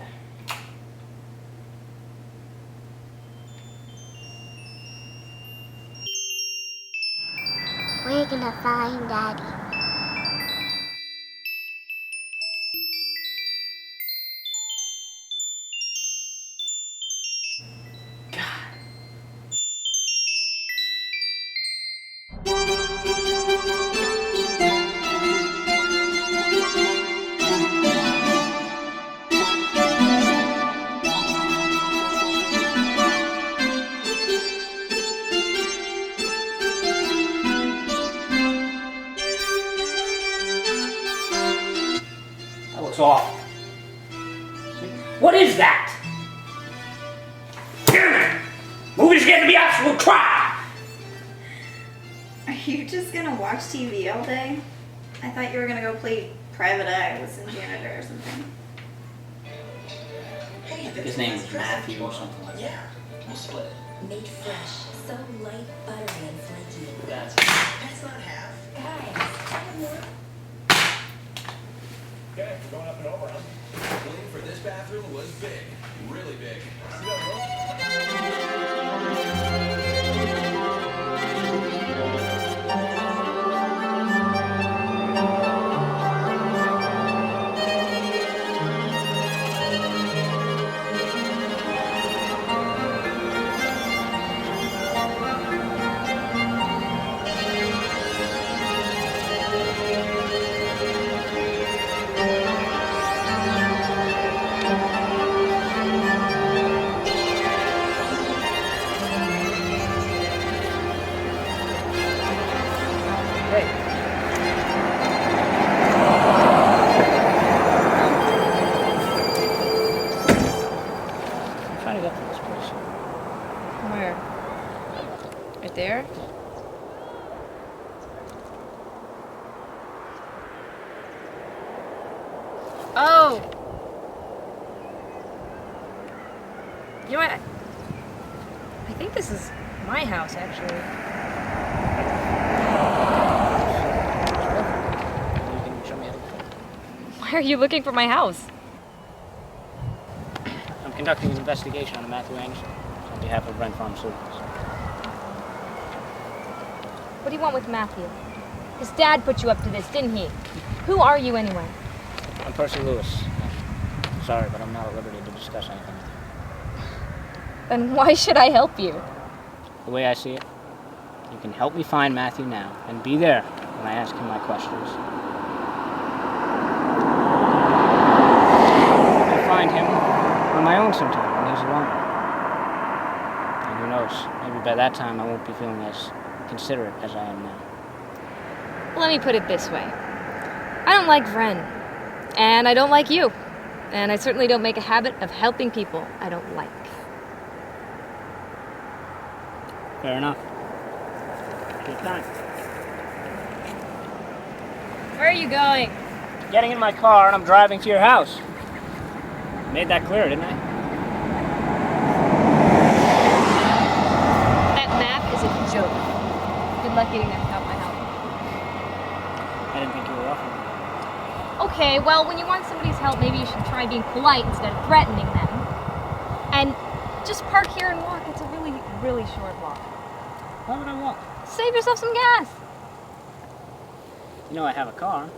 We're gonna find Daddy. God. awful. What is that? Damn it! Movies getting to be absolute crap! Are you just gonna watch TV all day? I thought you were gonna go play Private Eye with some janitor or something. I think his name is Matthew or something like that. Yeah, we'll split it. Made fresh, so light, buttery, and flaky. That's not half. Guys, I have more. Okay, we're going up and over, huh? The billing for this bathroom was big. Really big. See that, bro? I'm trying to get to this place. Where? Right there? Oh! You know what? I think this is my house, actually. You can show me everything. Why are you looking for my house? I'm conducting an investigation on Matthew Anderson on behalf of Brent Pharmaceuticals. What do you want with Matthew? His dad put you up to this, didn't he? Who are you anyway? I'm Percy Lewis. Sorry, but I'm not at liberty to discuss anything with you. Then why should I help you? The way I see it, you can help me find Matthew now and be there when I ask him my questions. I'll find him on my own sometime when he's alone. And who knows, maybe by that time I won't be feeling as considerate as I am now. Let me put it this way. I don't like Vren. And I don't like you. And I certainly don't make a habit of helping people I don't like. Fair enough. Good time. Where are you going? Getting in my car and I'm driving to your house. Made that clear, didn't I? That map is a joke. Good luck getting that out my house. I didn't think you were offering. Okay, well, when you want somebody's help, maybe you should try being polite instead of threatening them. And just park here and walk. It's a really, really short walk. Why would I walk? Save yourself some gas. You know I have a car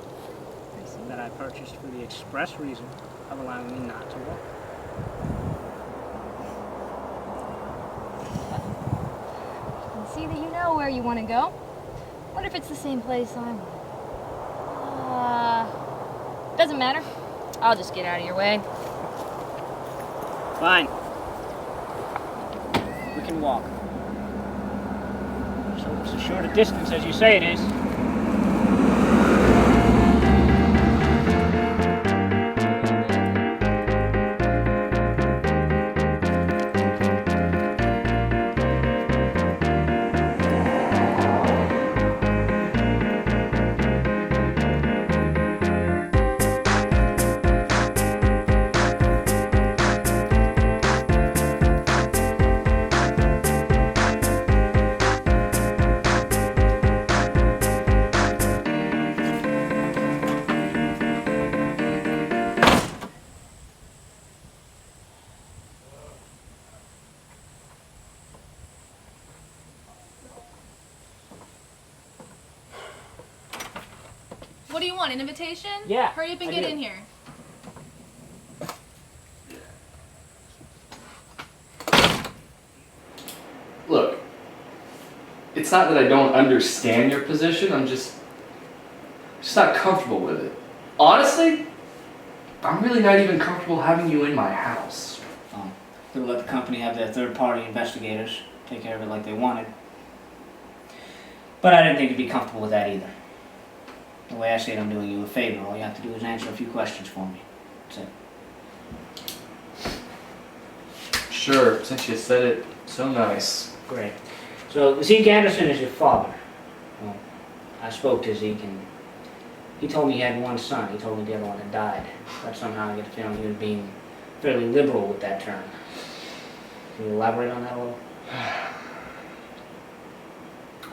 that I purchased for the express reason of allowing me not to walk. I can see that you know where you want to go. What if it's the same place I want? Doesn't matter. I'll just get out of your way. Fine. We can walk. So it's as short a distance as you say it is. What do you want, an invitation? Yeah, Hurry up and I get do. in here. Look, it's not that I don't understand your position, I'm just not comfortable with it. Honestly, I'm really not even comfortable having you in my house. They would let the company have their third-party investigators take care of it like they wanted. But I didn't think you'd be comfortable with that either. The way I see it, I'm doing you a favor. All you have to do is answer a few questions for me. That's it. Sure, since you said it so nice. Great. So Zeke Anderson is your father. Well, I spoke to Zeke and he told me he had one son. He told me the other one had died. But somehow I get the feeling he was being fairly liberal with that term. Can you elaborate on that a little?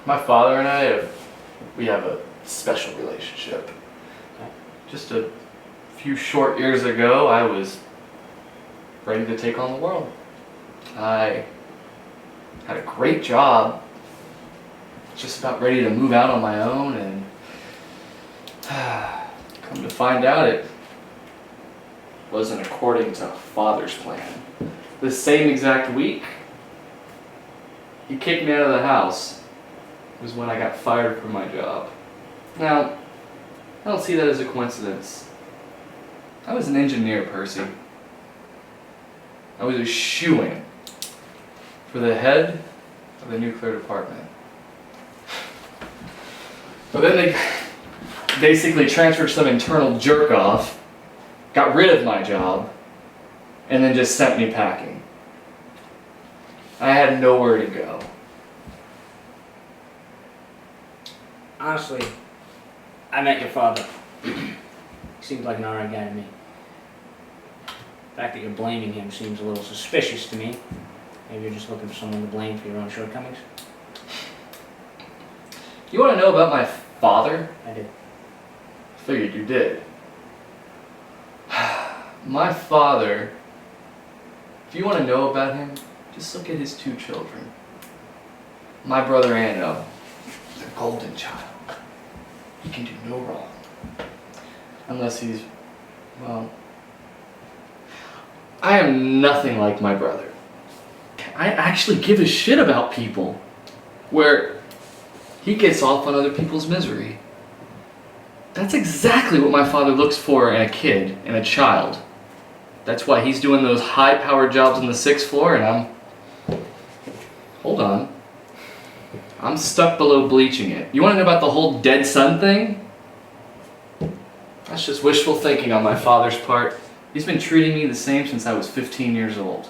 My father and I, we have a special relationship. Just a few short years ago, I was ready to take on the world. I had a great job, just about ready to move out on my own, and come to find out it wasn't according to Father's plan. The same exact week, he kicked me out of the house. It was when I got fired from my job. Now, I don't see that as a coincidence. I was an engineer, Percy. I was a shoo-in for the head of the nuclear department. But then they basically transferred some internal jerk-off, got rid of my job, and then just sent me packing. I had nowhere to go. Honestly, I met your father. He seems like an alright guy to me. The fact that you're blaming him seems a little suspicious to me. Maybe you're just looking for someone to blame for your own shortcomings. You want to know about my father? I did. Figured you did. My father, if you want to know about him, just look at his two children. My brother Anno, the golden child. He can do no wrong. Unless he's, well, I am nothing like my brother. I actually give a shit about people, where he gets off on other people's misery. That's exactly what my father looks for in a kid, in a child. That's why he's doing those high-powered jobs on the 6th floor, and I'm... Hold on. I'm stuck below bleaching it. You want to know about the whole dead son thing? That's just wishful thinking on my father's part. He's been treating me the same since I was 15 years old.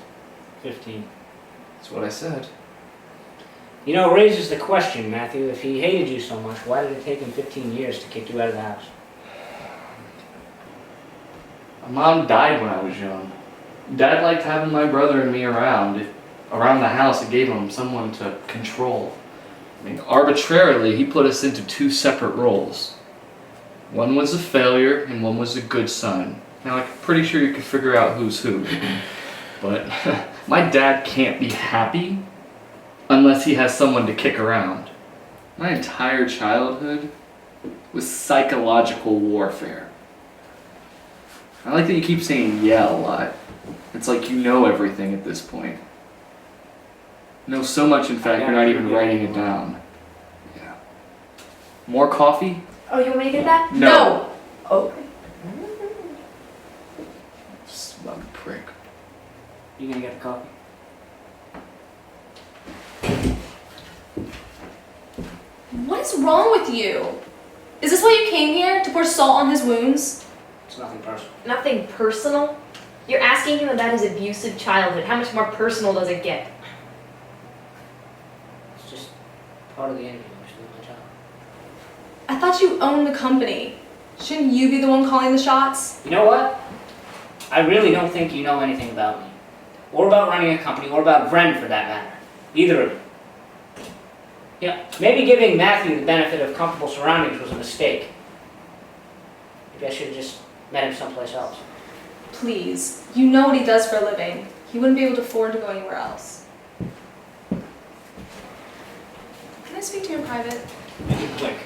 15. That's what I said. You know, it raises the question, Matthew, if he hated you so much, why did it take him 15 years to kick you out of the house? My mom died when I was young. Dad liked having my brother and me around. Around the house, it gave him someone to control. I mean, arbitrarily, he put us into two separate roles. One was a failure, and one was a good son. Now, I'm pretty sure you could figure out who's who. But my dad can't be happy unless he has someone to kick around. My entire childhood was psychological warfare. I like that you keep saying yeah a lot. It's like you know everything at this point. Know so much, in fact, you're not even writing it down. Yeah. More coffee? Oh, you want me to get that? No. Okay. Smug prick. You gonna get the coffee? What is wrong with you? Is this why you came here? To pour salt on his wounds? It's nothing personal. Nothing personal? You're asking him about his abusive childhood. How much more personal does it get? It's just part of the interview. My job. I thought you owned the company. Shouldn't you be the one calling the shots? You know what? I really don't think you know anything about me. Or about running a company, or about Vren for that matter. Either of you. Yeah, maybe giving Matthew the benefit of comfortable surroundings was a mistake. Maybe I should have just met him someplace else. Please. You know what he does for a living. He wouldn't be able to afford to go anywhere else. Can I speak to you in private? Make it quick.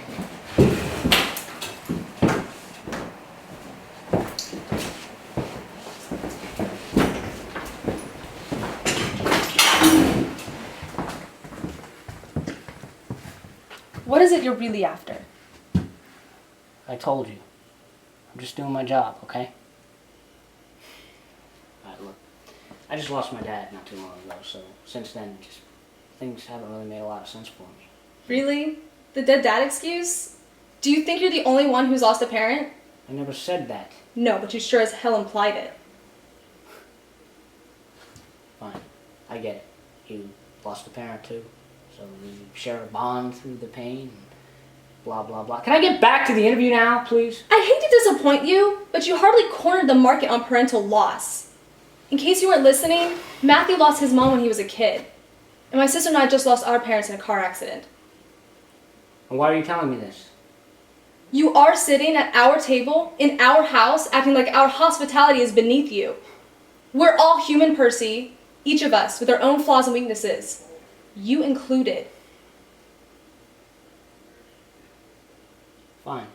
What is it you're really after? I told you. I'm just doing my job, okay? Alright, look. I just lost my dad not too long ago, so since then, just things haven't really made a lot of sense for me. Really? The dead dad excuse? Do you think you're the only one who's lost a parent? I never said that. No, but you sure as hell implied it. Fine. I get it. You lost a parent too, so you share a bond through the pain, and blah, blah, blah. Can I get back to the interview now, please? I hate to disappoint you, but you hardly cornered the market on parental loss. In case you weren't listening, Matthew lost his mom when he was a kid. And my sister and I just lost our parents in a car accident. And why are you telling me this? You are sitting at our table, in our house, acting like our hospitality is beneath you. We're all human, Percy. Each of us, with our own flaws and weaknesses. You included. Fine.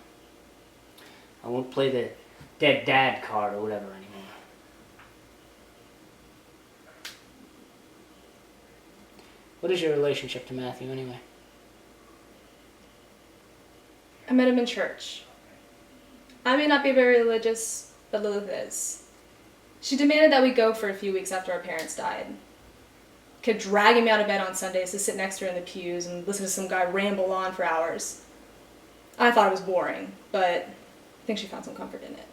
I won't play the dead dad card or whatever anymore. What is your relationship to Matthew anyway? I met him in church. I may not be very religious, but Lilith is. She demanded that we go for a few weeks after our parents died. Kept dragging me out of bed on Sundays to sit next to her in the pews and listen to some guy ramble on for hours. I thought it was boring, but I think she found some comfort in it.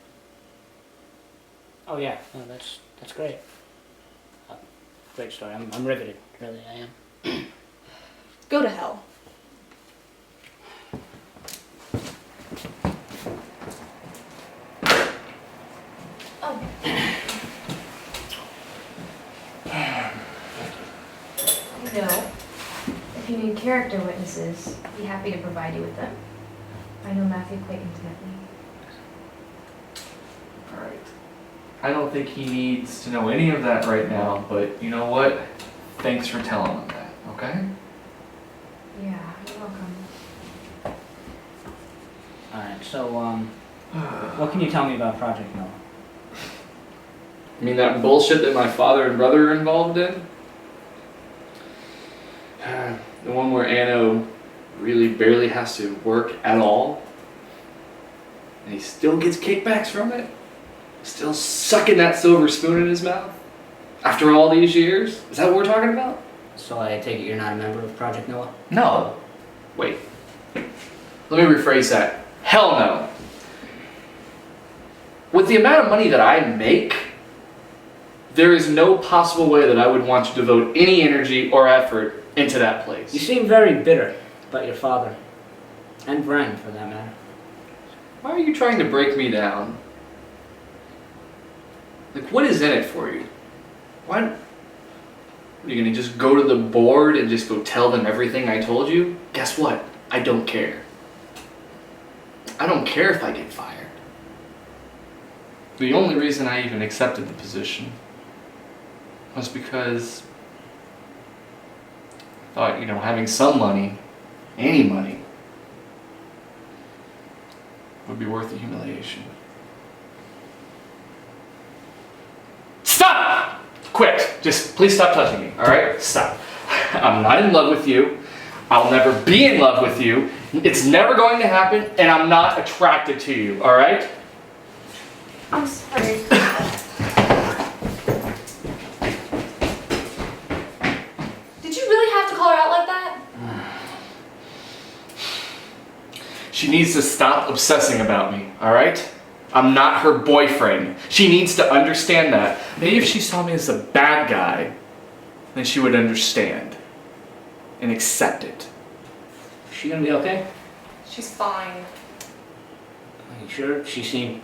Oh yeah, no, that's great. Great story. I'm riveted. Really, I am. Go to hell. Oh. You know, if you need character witnesses, I'd be happy to provide you with them. I know Matthew quite intimately. Alright. I don't think he needs to know any of that right now, but you know what? Thanks for telling him that, okay? Yeah, you're welcome. Alright, so, what can you tell me about Project Noah? I mean that bullshit that my father and brother are involved in? The one where Anno really barely has to work at all, and he still gets kickbacks from it? Still sucking that silver spoon in his mouth? After all these years? Is that what we're talking about? So I take it you're not a member of Project Noah? No. Wait. Let me rephrase that. Hell no. With the amount of money that I make, there is no possible way that I would want to devote any energy or effort into that place. You seem very bitter about your father. And Bren, for that matter. Why are you trying to break me down? Like, what is in it for you? Why? Are you gonna just go to the board and just go tell them everything I told you? Guess what? I don't care. I don't care if I get fired. The only reason I even accepted the position was because I thought, you know, having some money, any money, would be worth the humiliation. Stop! Quick, just please stop touching me, alright? Stop. I'm not in love with you. I'll never be in love with you. It's never going to happen, and I'm not attracted to you, alright? I'm sorry. Did you really have to call her out like that? She needs to stop obsessing about me, alright? I'm not her boyfriend. She needs to understand that. Maybe if she saw me as a bad guy, then she would understand and accept it. Is she gonna be okay? She's fine. Are you sure? She seemed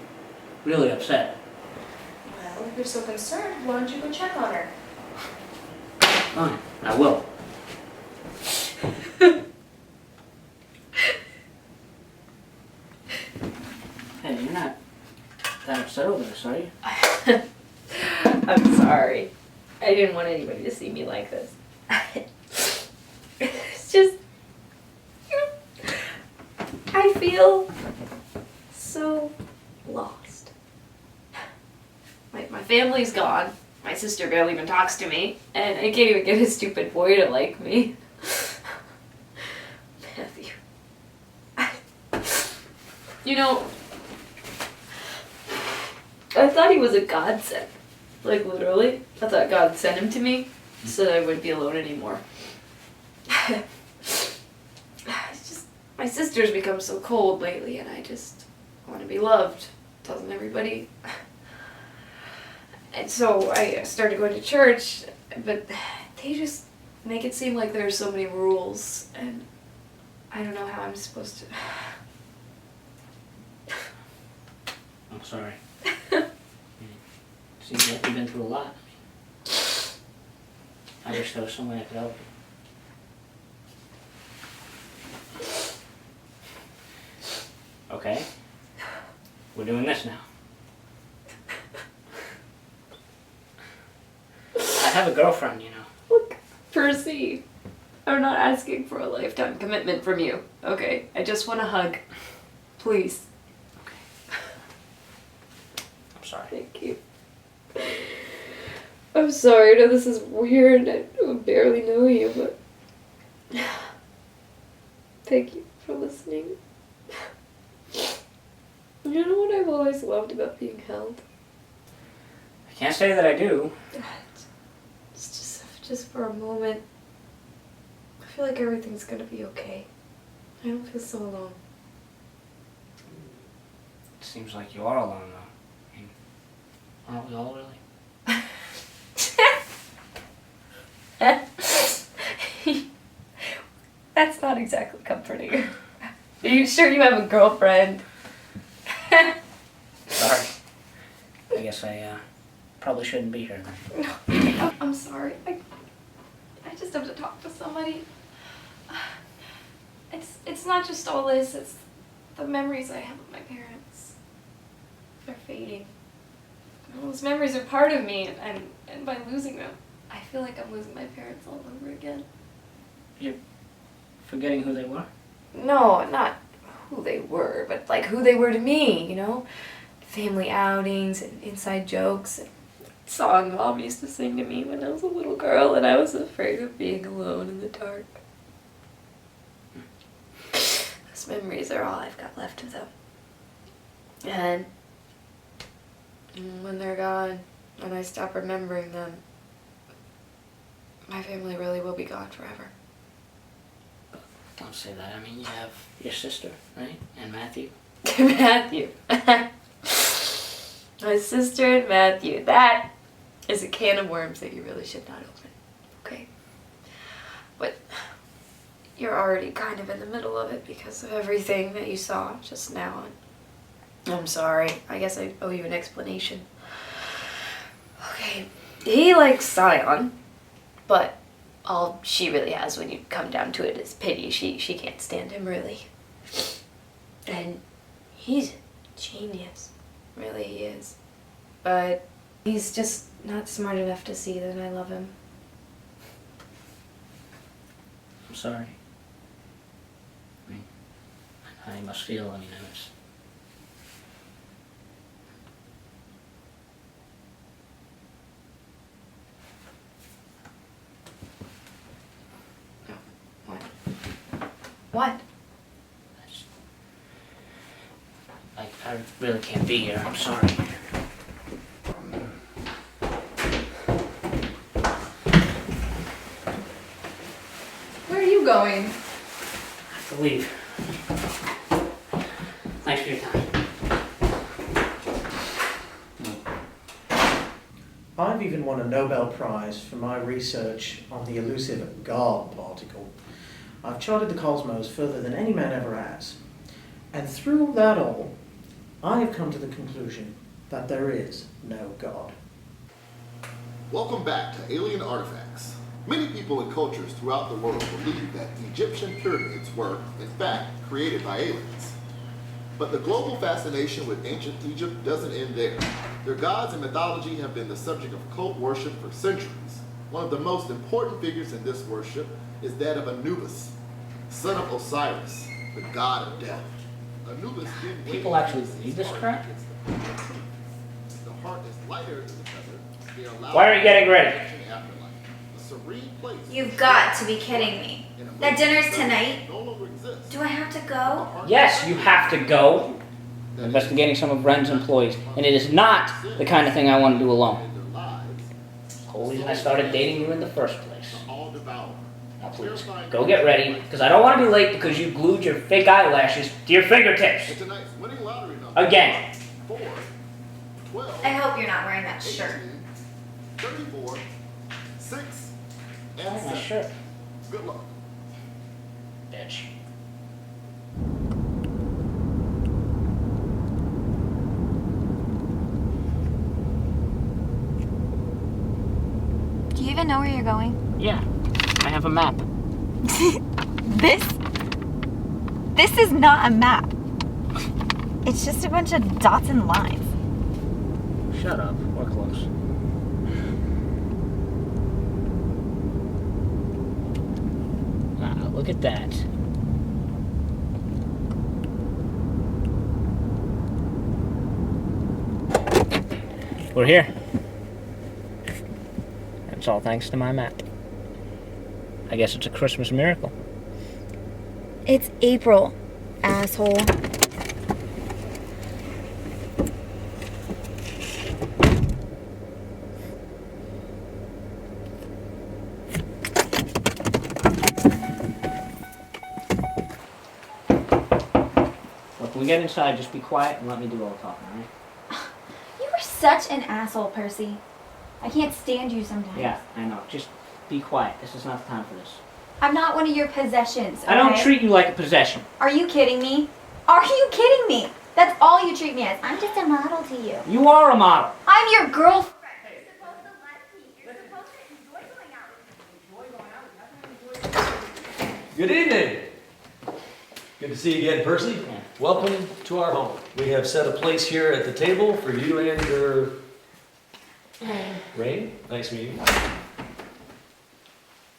really upset. Well, if you're so concerned, why don't you go check on her? Fine, I will. Hey, you're not that upset over this, are you? I'm sorry. I didn't want anybody to see me like this. It's just, I feel so lost. My family's gone. My sister barely even talks to me, and I can't even get a stupid boy to like me. Matthew. You know, I thought he was a godsend. Like, literally. I thought God sent him to me so that I wouldn't be alone anymore. It's just, my sister's become so cold lately, and I just want to be loved. doesn't everybody? And so I started going to church, but they just make it seem like there are so many rules, and I don't know how I'm supposed to. I'm sorry. Seems like you've been through a lot. I wish there was some way I could help you. Okay. We're doing this now. I have a girlfriend, you know. Look, Percy, I'm not asking for a lifetime commitment from you, okay? I just want a hug. Please. I'm sorry. Thank you. I'm sorry, I know this is weird. I barely know you, but thank you for listening. You know what I've always loved about being held? I can't say that I do. It's just for a moment. I feel like everything's gonna be okay. I don't feel so alone. It seems like you are alone, though. I mean, aren't we all really? That's not exactly comforting. Are you sure you have a girlfriend? Sorry. I guess I probably shouldn't be here then. I'm sorry. I just have to talk to somebody. It's not just all this, it's the memories I have of my parents. They're fading. Those memories are part of me, and by losing them, I feel like I'm losing my parents all over again. You're forgetting who they were? No, not who they were, but like who they were to me, you know? Family outings and inside jokes and song Mom used to sing to me when I was a little girl and I was afraid of being alone in the dark. Those memories are all I've got left of them. And when they're gone and I stop remembering them, my family really will be gone forever. Don't say that. I mean, you have your sister, right? And Matthew. Matthew. My sister and Matthew. That is a can of worms that you really should not open. Okay? But you're already kind of in the middle of it because of everything that you saw just now. I'm sorry. I guess I owe you an explanation. Okay. He likes Scion, but all she really has when you come down to it is pity. She can't stand him, really. And he's a genius. Really, he is. But he's just not smart enough to see that I love him. I'm sorry. I mean, how you must feel. I mean, it's... What? I really can't be here. I'm sorry. Where are you going? I have to leave. Thanks for your time. I've even won a Nobel Prize for my research on the elusive God particle. I've charted the cosmos further than any man ever has. And through that all, I have come to the conclusion that there is no God. Welcome back to Alien Artifacts. Many people and cultures throughout the world believe that Egyptian pyramids were, in fact, created by aliens. But the global fascination with ancient Egypt doesn't end there. Their gods and mythology have been the subject of cult worship for centuries. One of the most important figures in this worship is that of Anubis, son of Osiris, the god of death. Anubis People actually believe this crap? The heart is lighter than the feather. They are allowed Why are you getting ready? afterlife. A serene place. You've got to be kidding me. That dinner's tonight? Do I have to go? Yes, you have to go. I'm investigating some of Ren's employees, and it is not the kind of thing I want to do alone. It's the whole reason I started dating you in the first place. Now please, go get ready, because I don't want to be late because you glued your fake eyelashes to your fingertips. Again. 12. I hope you're not wearing that shirt. 18, 34, 6, and Oh, my 7. shirt. Good luck. Bitch. Do you even know where you're going? Yeah, I have a map. This is not a map. It's just a bunch of dots and lines. Shut up, we're close. Wow, look at that. We're here. It's all thanks to my map. I guess it's a Christmas miracle. It's April, asshole. Look, when we get inside, just be quiet and let me do all the talking, alright? You are such an asshole, Percy. I can't stand you sometimes. Yeah, I know. Just be quiet. This is not the time for this. I'm not one of your possessions, okay? I don't treat you like a possession. Are you kidding me? Are you kidding me? That's all you treat me as. I'm just a model to you. You are a model. I'm your girlfriend. Good evening. Good to see you again, Percy. Welcome to our home. We have set a place here at the table for you and your... Rain. Nice meeting you.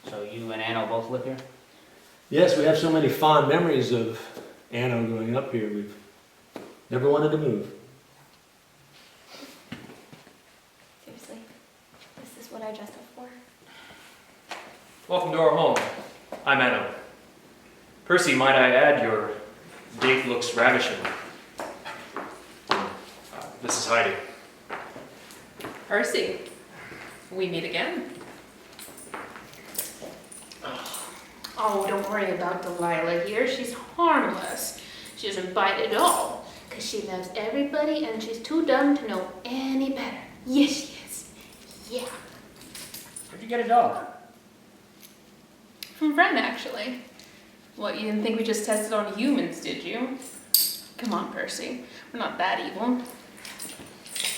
So you and Anno both live here? Yes, we have so many fond memories of Anno growing up here. We've never wanted to move. Seriously, this is what I dressed up for? Welcome to our home. I'm Anno. Percy, might I add, your date looks ravishing. This is Heidi. Percy, we meet again. Oh, don't worry about Delilah here. She's harmless. She doesn't bite at all. Because she loves everybody and she's too dumb to know any better. Yes, she is. Yeah. Where'd you get a dog? From Friend, actually. What, you didn't think we just tested on humans, did you? Come on, Percy. We're not that evil.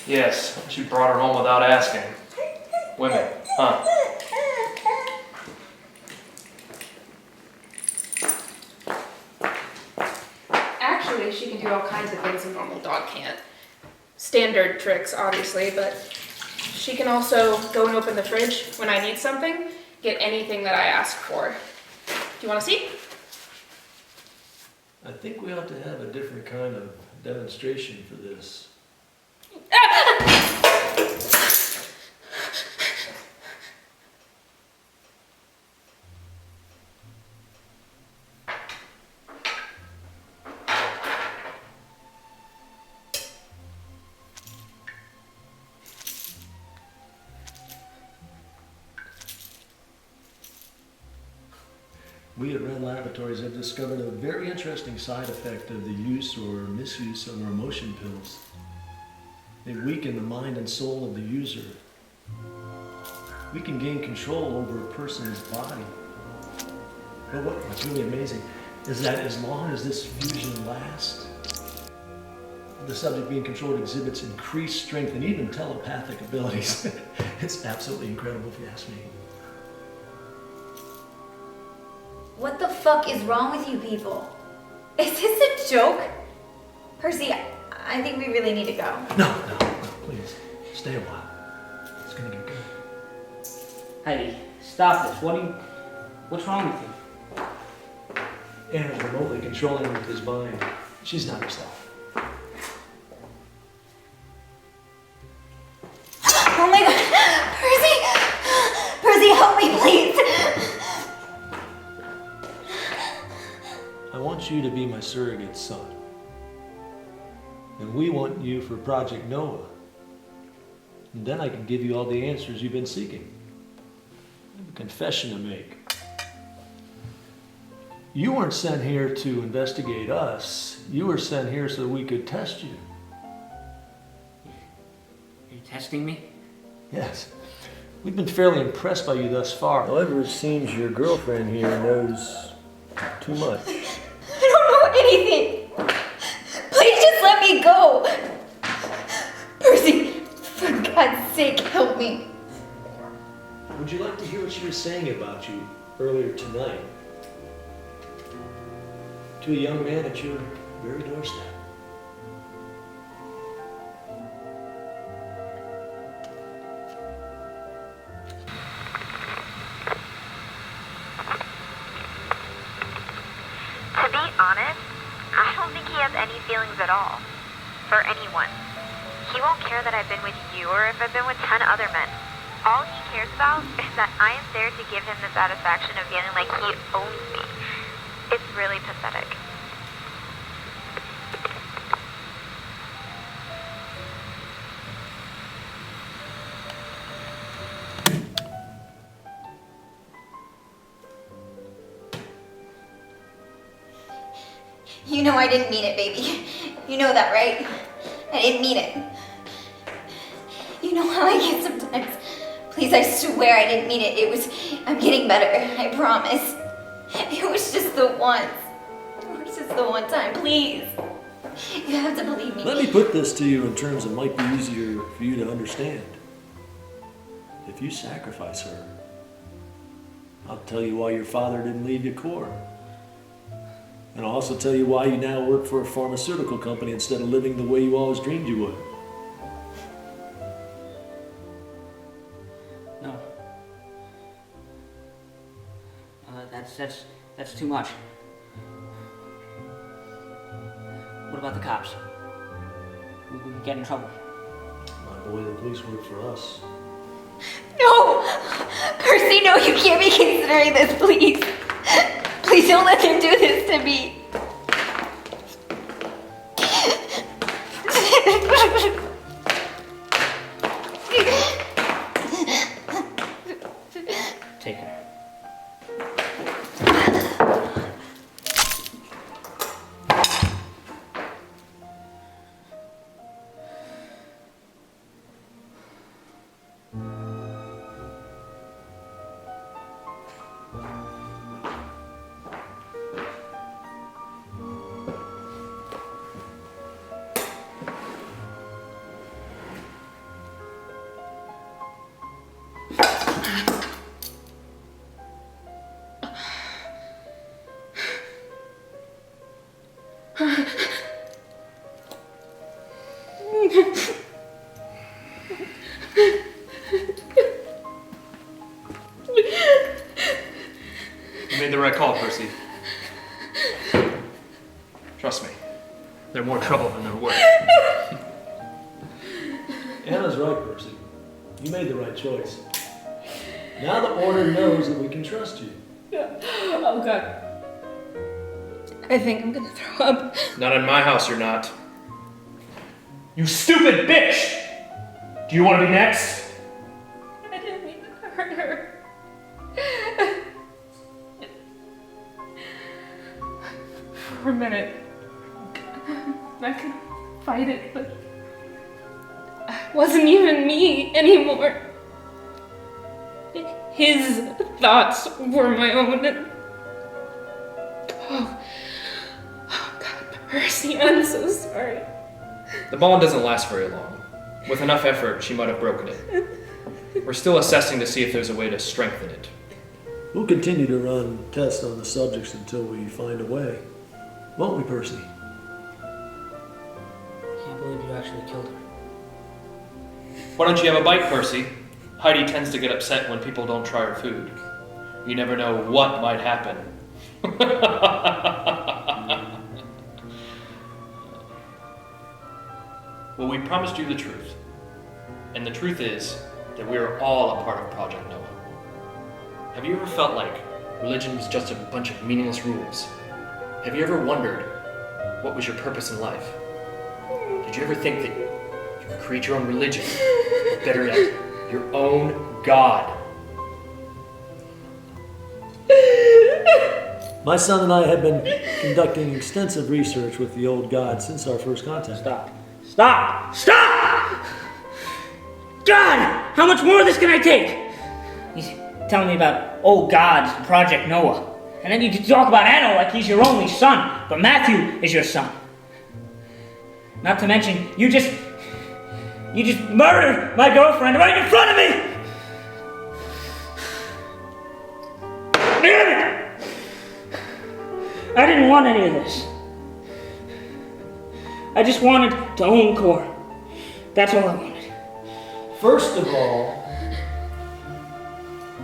Yes, she brought her home without asking. Women, huh? Actually, she can do all kinds of things a normal dog can't. Standard tricks, obviously, but she can also go and open the fridge when I need something, get anything that I ask for. Do you want to see? I think we ought to have a different kind of demonstration for this. We at Red Laboratories have discovered a very interesting side effect of the use or misuse of our emotion pills. They weaken the mind and soul of the user. We can gain control over a person's body. But what's really amazing is that as long as this fusion lasts, the subject being controlled exhibits increased strength and even telepathic abilities. It's absolutely incredible if you ask me. What the fuck is wrong with you people? Is this a joke? Percy, I think we really need to go. No, please. Stay a while. It's gonna get good. Heidi, stop this. What's wrong with you? Anna's remotely controlling his mind. She's not herself. Oh my god! Percy! Percy, help me, please! I want you to be my surrogate son. And we want you for Project Noah. And then I can give you all the answers you've been seeking. I have a confession to make. You weren't sent here to investigate us. You were sent here so we could test you. Testing me? Yes. We've been fairly impressed by you thus far. However, it seems your girlfriend here knows too much. I don't know anything. Please just let me go. Percy, for God's sake, help me. Would you like to hear what she was saying about you earlier tonight? To a young man at your very doorstep. To be honest, I don't think he has any feelings at all. For anyone. He won't care that I've been with you or if I've been with 10 other men. All he cares about is that I am there to give him the satisfaction of feeling like he owns me. It's really pathetic. You know I didn't mean it, baby. You know that, right? I didn't mean it. You know how I get sometimes. Please, I swear I didn't mean it. I'm getting better, I promise. It was just the once. It was just the one time, please. You have to believe me. Let me put this to you in terms that might be easier for you to understand. If you sacrifice her, I'll tell you why your father didn't leave you core. And I'll also tell you why you now work for a pharmaceutical company instead of living the way you always dreamed you would. No. That's too much. What about the cops? We could get in trouble. My boy, the police work for us. No! Percy, no, you can't be considering this, please. Please don't let them do this to me. Take her. You made the right call, Percy. Trust me, they're more trouble than they're worth. Anna's right, Percy. You made the right choice. Now the Order knows that we can trust you. Oh God. I think I'm gonna throw up. Not in my house, you're not. You stupid bitch! Do you want to be next? I didn't mean to hurt her. For a minute, I could fight it, but it wasn't even me anymore. His thoughts were my own. And oh God, Percy, I'm so sorry. The bond doesn't last very long. With enough effort, she might have broken it. We're still assessing to see if there's a way to strengthen it. We'll continue to run tests on the subjects until we find a way. Won't we, Percy? I can't believe you actually killed her. Why don't you have a bite, Percy? Heidi tends to get upset when people don't try her food. You never know what might happen. Well, we promised you the truth. And the truth is that we are all a part of Project Noah. Have you ever felt like religion was just a bunch of meaningless rules? Have you ever wondered what was your purpose in life? Did you ever think that you could create your own religion? Better yet, your own God? My son and I have been conducting extensive research with the old god since our first contact. Stop! Stop! Stop! God! How much more of this can I take? He's telling me about old gods and Project Noah. And then you talk about Anno like he's your only son, but Matthew is your son. Not to mention, you just murdered my girlfriend right in front of me! Damn it! I didn't want any of this. I just wanted to own Core. That's all I wanted. First of all,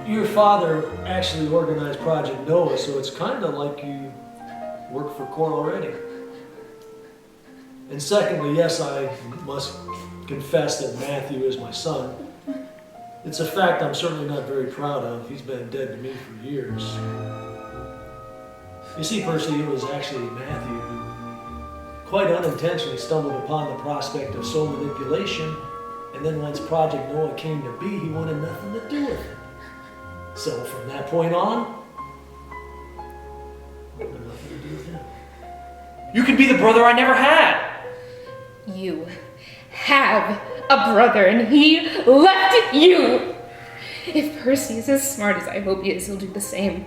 your father actually organized Project Noah, so it's kind of like you work for Core already. And secondly, yes, I must confess that Matthew is my son. It's a fact I'm certainly not very proud of. He's been dead to me for years. You see, Percy, it was actually Matthew who quite unintentionally stumbled upon the prospect of soul manipulation, and then once Project Noah came to be, he wanted nothing to do with it. So from that point on, I wanted nothing to do with him. You could be the brother I never had. You have a brother and he left you. If Percy is as smart as I hope he is, he'll do the same.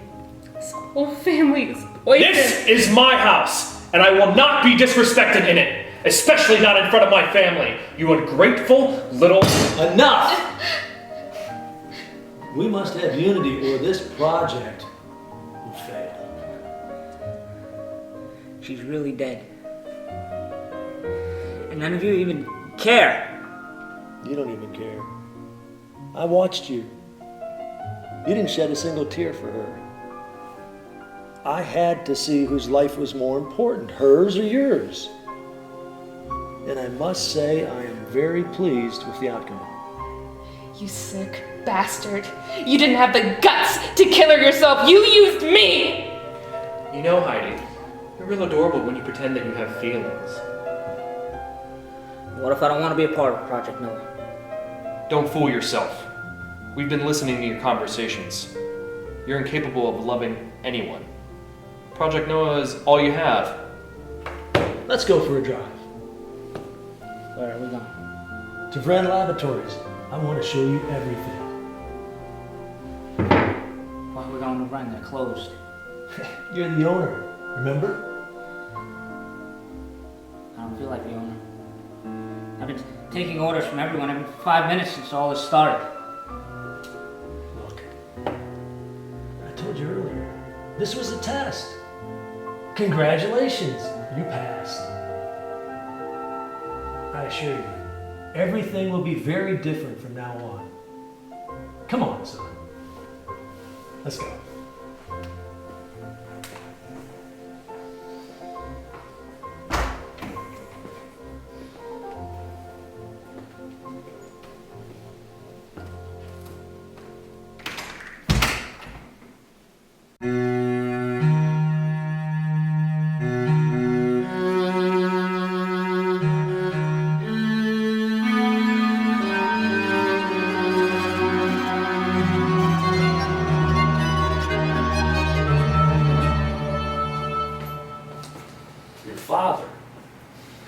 This whole family is poisoned. This is my house, and I will not be disrespected in it, especially not in front of my family. You ungrateful little... Enough! We must have unity or this project will fail. She's really dead. And none of you even care. You don't even care. I watched you. You didn't shed a single tear for her. I had to see whose life was more important, hers or yours. And I must say I am very pleased with the outcome. You sick bastard. You didn't have the guts to kill her yourself. You used me! You know, Heidi, you're real adorable when you pretend that you have feelings. What if I don't want to be a part of Project Noah? Don't fool yourself. We've been listening to your conversations. You're incapable of loving anyone. Project Noah is all you have. Let's go for a drive. Where are we going? To Vren Laboratories. I want to show you everything. Why are we going to Vren? They're closed. You're the owner, remember? I don't feel like the owner. I've been taking orders from everyone every 5 minutes since all this started. Look, I told you earlier, this was a test. Congratulations, you passed. I assure you, everything will be very different from now on. Come on, son. Let's go.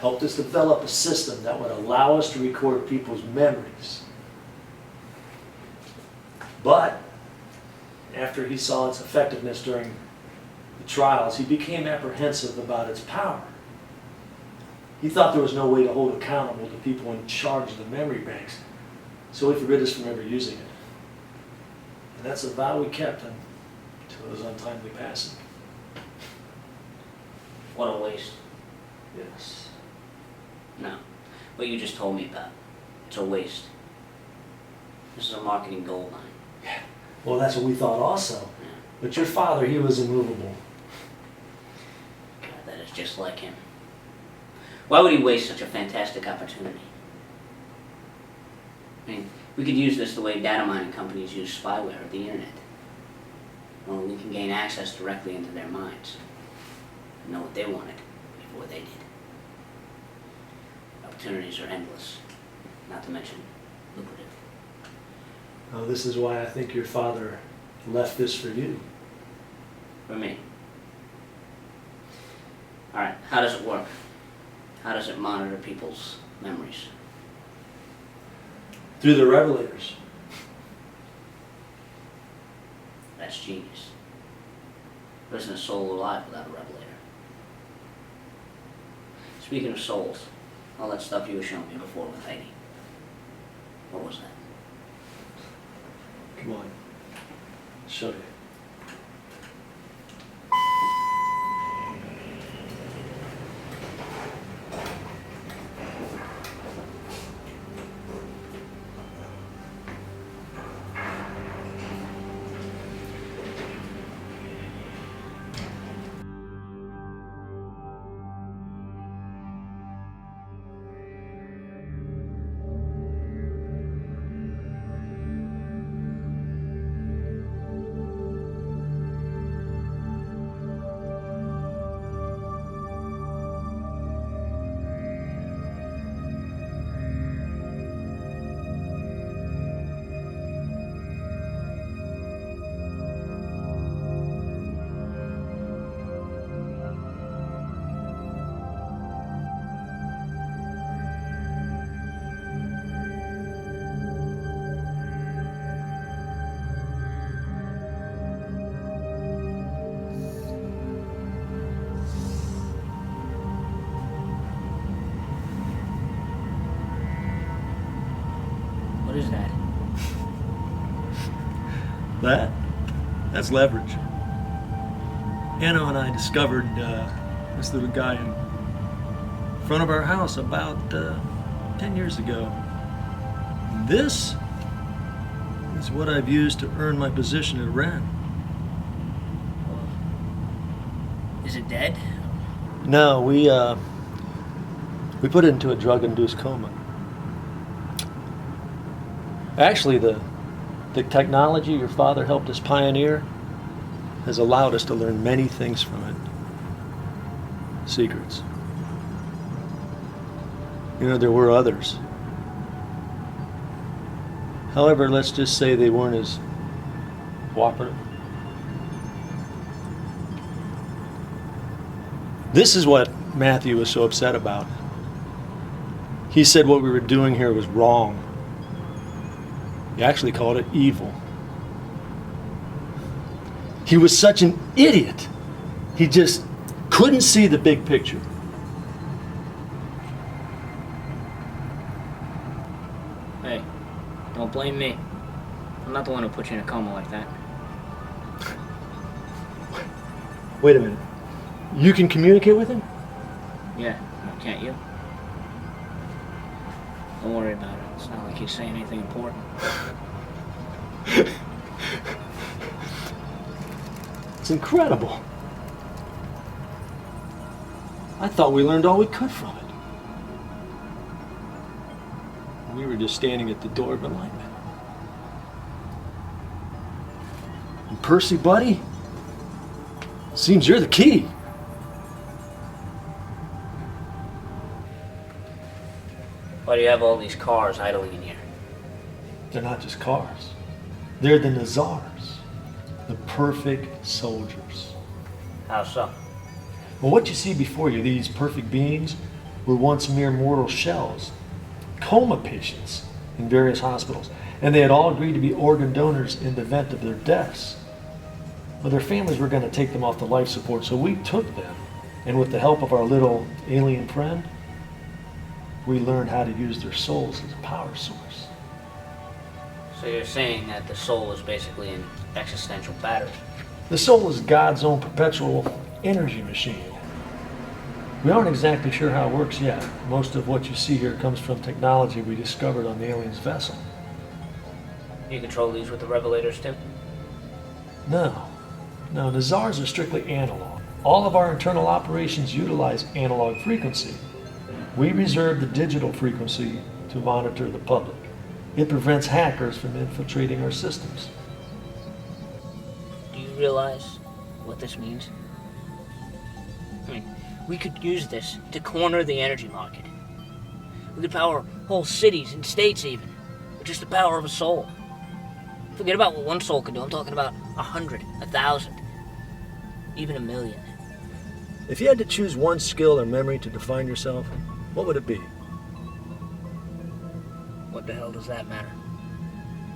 Helped us develop a system that would allow us to record people's memories. But after he saw its effectiveness during the trials, he became apprehensive about its power. He thought there was no way to hold accountable the people in charge of the memory banks, so he forbid us from ever using it. And that's a vow we kept until his untimely passing. What a waste. Yes. No. What you just told me about. It's a waste. This is a marketing gold mine. Yeah. Well, that's what we thought also. Yeah. But your father, he was immovable. God, that is just like him. Why would he waste such a fantastic opportunity? I mean, we could use this the way data mining companies use spyware or the internet. Well, we can gain access directly into their minds. And know what they wanted before they did. Opportunities are endless, not to mention lucrative. Oh, this is why I think your father left this for you. For me. Alright, how does it work? How does it monitor people's memories? Through the Revelators. That's genius. There isn't a soul alive without a Revelator. Speaking of souls, all that stuff you were showing me before with Heidi. What was that? Come on. Show you. What is that? That's leverage. Anna and I discovered this little guy in front of our house about 10 years ago. This is what I've used to earn my position at Wren. Is it dead? No, we put it into a drug-induced coma. Actually, the technology your father helped us pioneer has allowed us to learn many things from it. Secrets. You know, there were others. However, let's just say they weren't as cooperative. This is what Matthew was so upset about. He said what we were doing here was wrong. He actually called it evil. He was such an idiot. He just couldn't see the big picture. Hey, don't blame me. I'm not the one who put you in a coma like that. Wait a minute. You can communicate with him? Yeah, can't you? Don't worry about it. It's not like he's saying anything important. It's incredible. I thought we learned all we could from it. We were just standing at the door of enlightenment. And Percy, buddy, seems you're the key. Why do you have all these cars idling in here? They're not just cars. They're the Nazars, the perfect soldiers. How so? Well, what you see before you, these perfect beings, were once mere mortal shells, coma patients in various hospitals, and they had all agreed to be organ donors in the event of their deaths. Well, their families were going to take them off the life support, so we took them, and with the help of our little alien friend, we learned how to use their souls as a power source. So you're saying that the soul is basically an existential battery? The soul is God's own perpetual energy machine. We aren't exactly sure how it works yet. Most of what you see here comes from technology we discovered on the alien's vessel. You control these with the Revelators too? No, the Nazars are strictly analog. All of our internal operations utilize analog frequency. We reserve the digital frequency to monitor the public. It prevents hackers from infiltrating our systems. Do you realize what this means? I mean, we could use this to corner the energy market. We could power whole cities and states even, with just the power of a soul. Forget about what one soul could do. I'm talking about 100, 1,000, even 1,000,000. If you had to choose one skill or memory to define yourself, what would it be? What What the hell does that matter?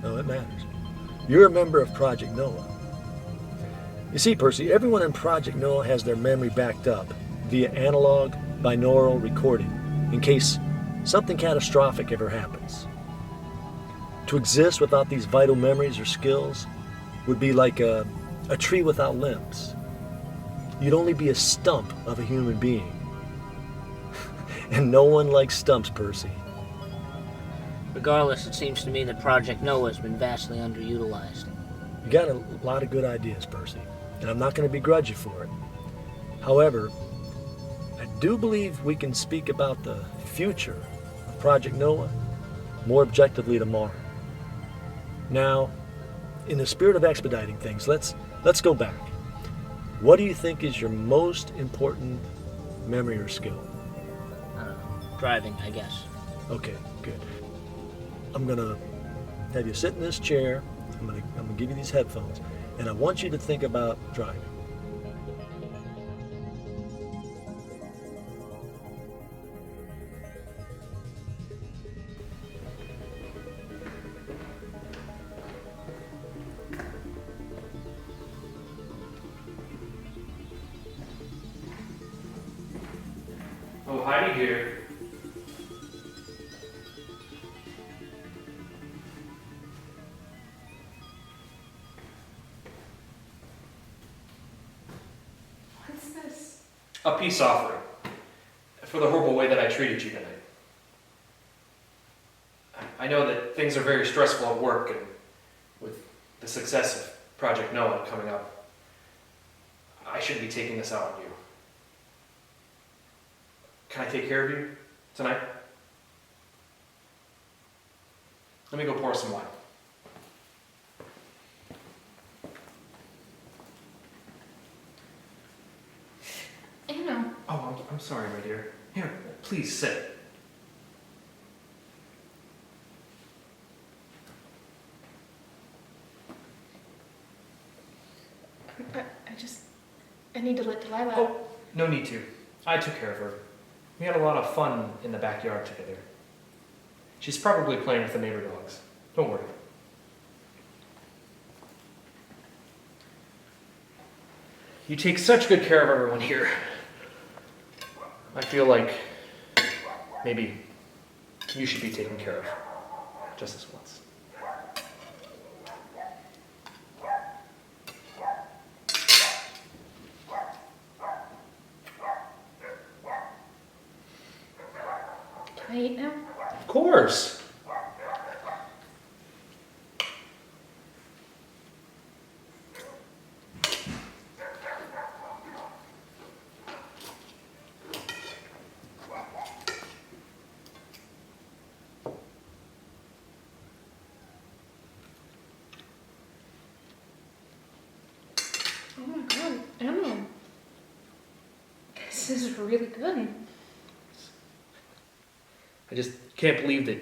No, it matters. You're a member of Project Noah. You see, Percy, everyone in Project Noah has their memory backed up via analog, binaural recording in case something catastrophic ever happens. To exist without these vital memories or skills would be like a tree without limbs. You'd only be a stump of a human being. And no one likes stumps, Percy. Regardless, it seems to me that Project Noah has been vastly underutilized. You got a lot of good ideas, Percy, and I'm not going to begrudge you for it. However, I do believe we can speak about the future of Project Noah more objectively tomorrow. Now, in the spirit of expediting things, let's go back. What do you think is your most important memory or skill? I don't know. Driving, I guess. Okay, good. I'm gonna have you sit in this chair. I'm gonna give you these headphones, and I want you to think about driving. Oh, Heidi here. What's this? A peace offering for the horrible way that I treated you tonight. I know that things are very stressful at work, and with the success of Project Noah coming up, I shouldn't be taking this out on you. Can I take care of you tonight? Let me go pour some wine. Anna. Oh, I'm sorry, my dear. Here, please sit. I need to let Delilah. Oh, no need to. I took care of her. We had a lot of fun in the backyard together. She's probably playing with the neighbor dogs. Don't worry. You take such good care of everyone here. I feel like maybe you should be taken care of just this once. Can I eat now? Of course. Oh my god, Emma. This is really good. I just can't believe that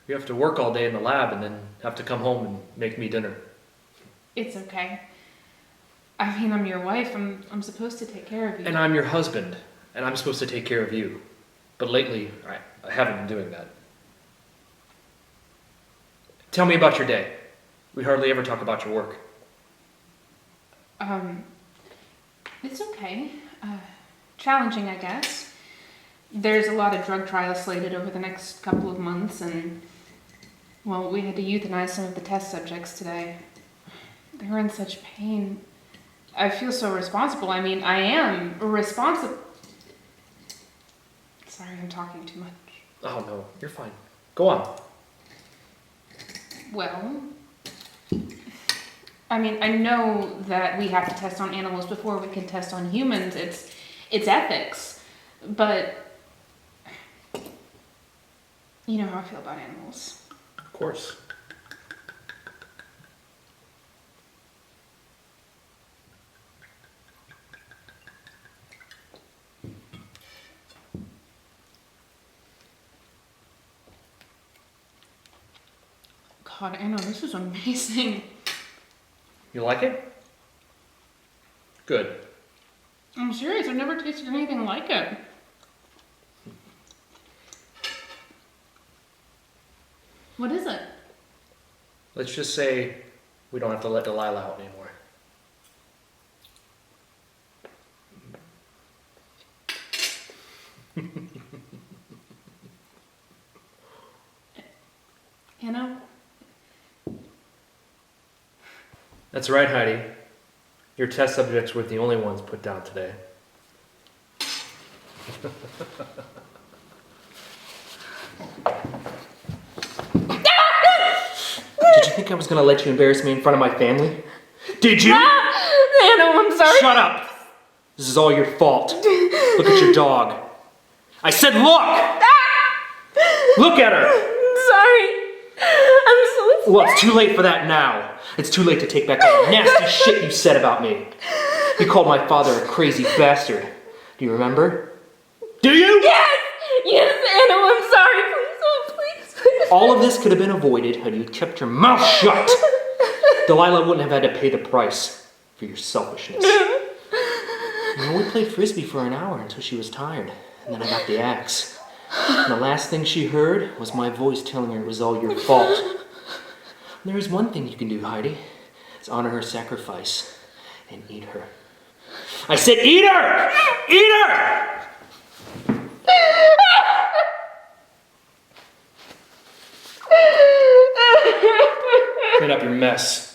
you have to work all day in the lab and then have to come home and make me dinner. It's okay. I mean, I'm your wife. I'm supposed to take care of you. And I'm your husband, and I'm supposed to take care of you. But lately, I haven't been doing that. Tell me about your day. We hardly ever talk about your work. It's okay. Challenging, I guess. There's a lot of drug trials slated over the next couple of months, and, well, we had to euthanize some of the test subjects today. They were in such pain. I feel so responsible. I mean, I am responsible. Sorry, I'm talking too much. Oh no, you're fine. Go on. Well, I mean, I know that we have to test on animals before we can test on humans. It's ethics. But you know how I feel about animals. Of course. God, Anna, this is amazing. You like it? Good. I'm serious, I've never tasted anything like it. What is it? Let's just say we don't have to let Delilah out anymore. Anna? That's right, Heidi. Your test subjects were the only ones put down today. Did you think I was going to let you embarrass me in front of my family? Did you? Anna, I'm sorry. Shut up! This is all your fault. Look at your dog. I said look! Look at her! Sorry. I'm so sorry. Well, it's too late for that now. It's too late to take back all the nasty shit you said about me. You called my father a crazy bastard. Do you remember? Do you? Yes! Yes, Anna, I'm sorry. Please, oh, please. All of this could have been avoided had you kept your mouth shut. Delilah wouldn't have had to pay the price for your selfishness. You know, we played frisbee for an hour until she was tired, and then I got the axe. And the last thing she heard was my voice telling her it was all your fault. There is one thing you can do, Heidi. It's honor her sacrifice and eat her. I said eat her! Eat her! Clean up your mess.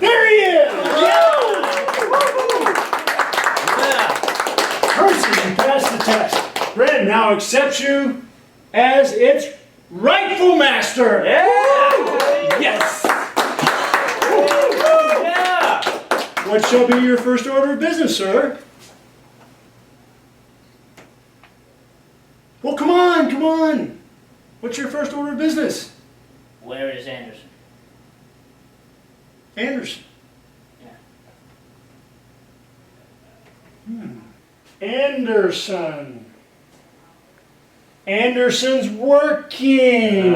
There he is! Percy, you passed the test. Red now accepts you as its rightful master. Yes! What shall be your first order of business, sir? Well, come on, come on. What's your first order of business? Where is Anderson? Anderson. Anderson. Anderson's working.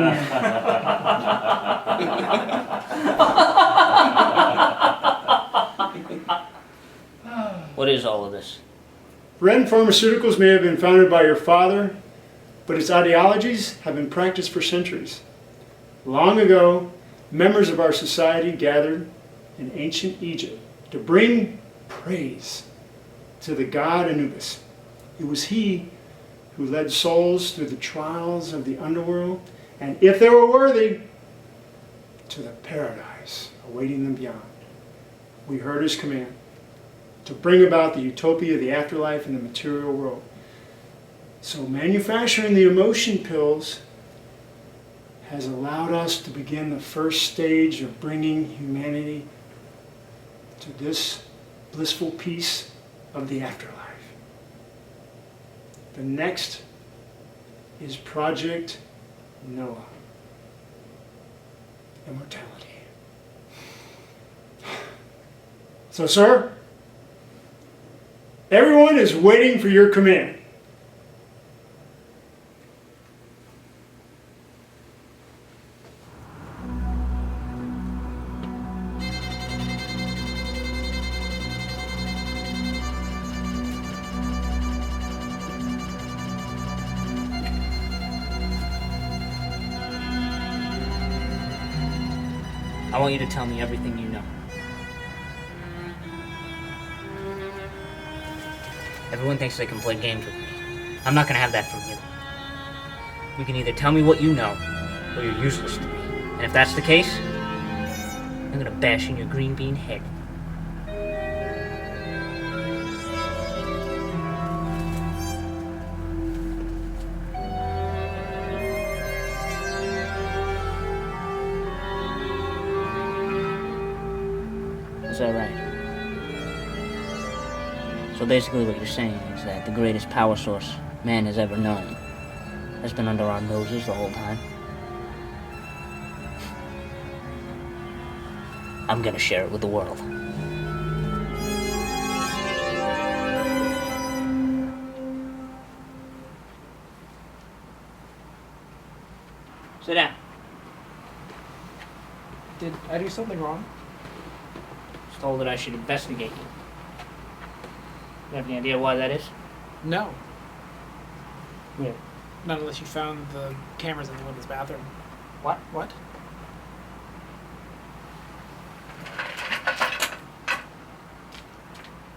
What is all of this? Ren Pharmaceuticals may have been founded by your father, but its ideologies have been practiced for centuries. Long ago, members of our society gathered in ancient Egypt to bring praise to the god Anubis. It was he who led souls through the trials of the underworld, and if they were worthy, to the paradise awaiting them beyond. We heard his command to bring about the utopia of the afterlife in the material world. So manufacturing the emotion pills has allowed us to begin the first stage of bringing humanity to this blissful peace of the afterlife. The next is Project Noah. Immortality. So, sir, everyone is waiting for your command. I want you to tell me everything you know. Everyone thinks they can play games with me. I'm not gonna have that from you. You can either tell me what you know, or you're useless to me. And if that's the case, I'm gonna bash in your green bean head. Is that right? So basically what you're saying is that the greatest power source man has ever known has been under our noses the whole time. I'm gonna share it with the world. Sit down. Did I do something wrong? I was told that I should investigate you. You have any idea why that is? No. Yeah. Not unless you found the cameras in the women's bathroom. What? What?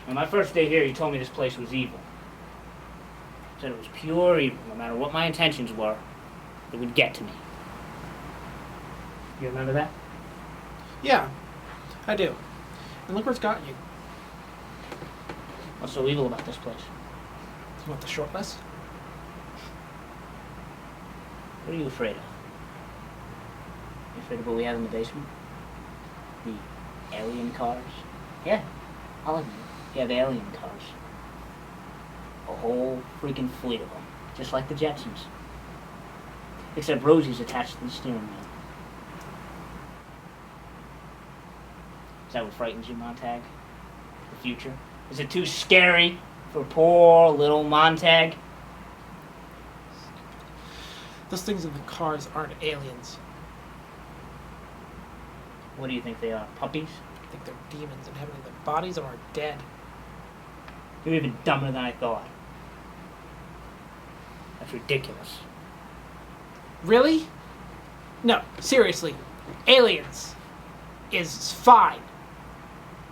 On my first day here, you told me this place was evil. You said it was pure evil. No matter what my intentions were, it would get to me. You remember that? Yeah, I do. And look where it's got you. What's so evil about this place? You want the short list? What are you afraid of? You afraid of what we have in the basement? The alien cars? Yeah, all of you. You have alien cars. A whole freaking fleet of them. Just like the Jetsons. Except Rosie's attached to the steering wheel. Is that what frightens you, Montag? The future? Is it too scary for poor little Montag? Those things in the cars aren't aliens. What do you think they are? Puppies? I think they're demons inhabiting their bodies or are dead. You're even dumber than I thought. That's ridiculous. Really? No, seriously. Aliens is fine.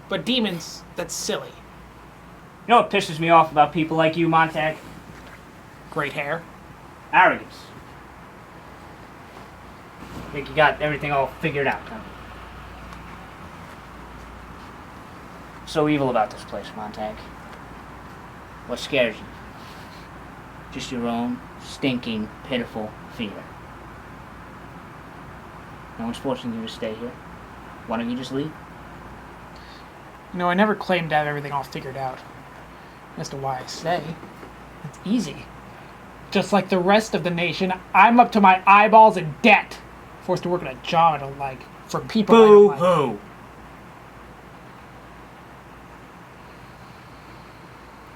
But demons, that's silly. You know what pisses me off about people like you, Montag? Great hair. Arrogance. Think you got everything all figured out, huh? So evil about this place, Montag. What scares you? Just your own stinking, pitiful fear. No one's forcing you to stay here. Why don't you just leave? You know, I never claimed to have everything all figured out. As to why I stay. It's easy. Just like the rest of the nation, I'm up to my eyeballs in debt. Forced to work at a job I don't like. For people I don't like. Boo-hoo!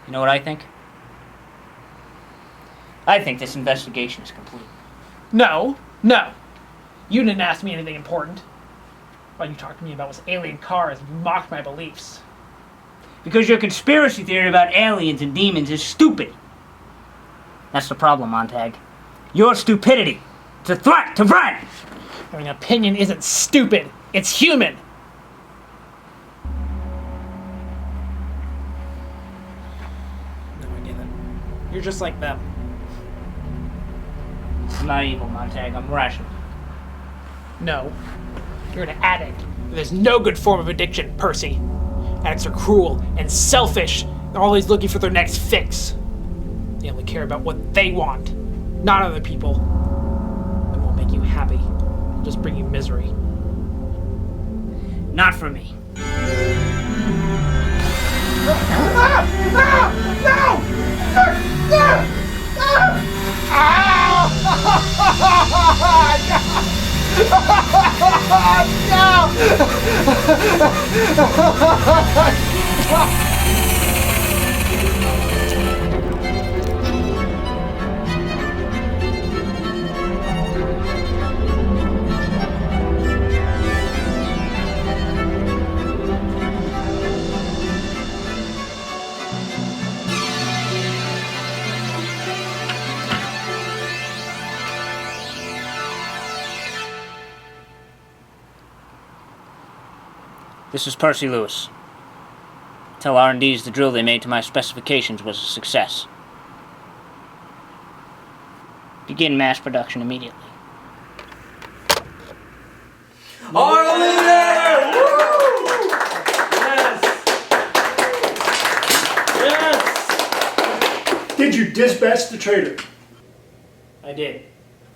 You know what I think? I think this investigation is complete. No. No. You didn't ask me anything important. All you talked to me about was alien cars and you mocked my beliefs. Because your conspiracy theory about aliens and demons is stupid. That's the problem, Montag. Your stupidity. It's a threat to friends. I mean, opinion isn't stupid. It's human. No, I get it. You're just like them. I'm not evil, Montag. I'm rational. No. You're an addict. There's no good form of addiction, Percy. Addicts are cruel and selfish. They're always looking for their next fix. They only care about what they want, not other people. It won't make you happy. It'll just bring you misery. Not for me. This is Percy Lewis. Tell R&Ds the drill they made to my specifications was a success. Begin mass production immediately. Our leader! Woo! Yes! Did you dispatch the traitor? I did.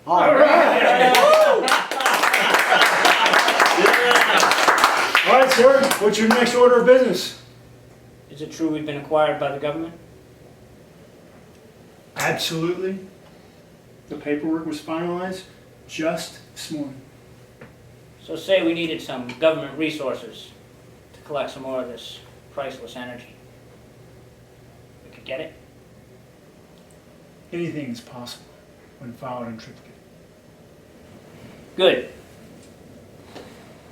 All right. All right, sir. What's your next order of business? Is it true we've been acquired by the government? Absolutely. The paperwork was finalized just this morning. So say we needed some government resources to collect some more of this priceless energy. We could get it? Anything is possible when filed in triplicate. Good.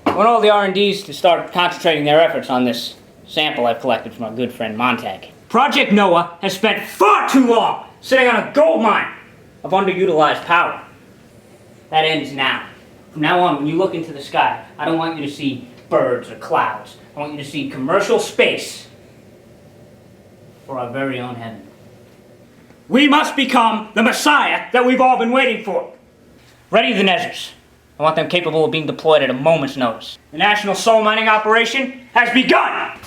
I want all the R&Ds to start concentrating their efforts on this sample I've collected from our good friend Montag. Project Noah has spent far too long sitting on a gold mine of underutilized power. That ends now. From now on, when you look into the sky, I don't want you to see birds or clouds. I want you to see commercial space for our very own heaven. We must become the Messiah that we've all been waiting for. Ready the Nezers. I want them capable of being deployed at a moment's notice. The National Soul Mining Operation has begun!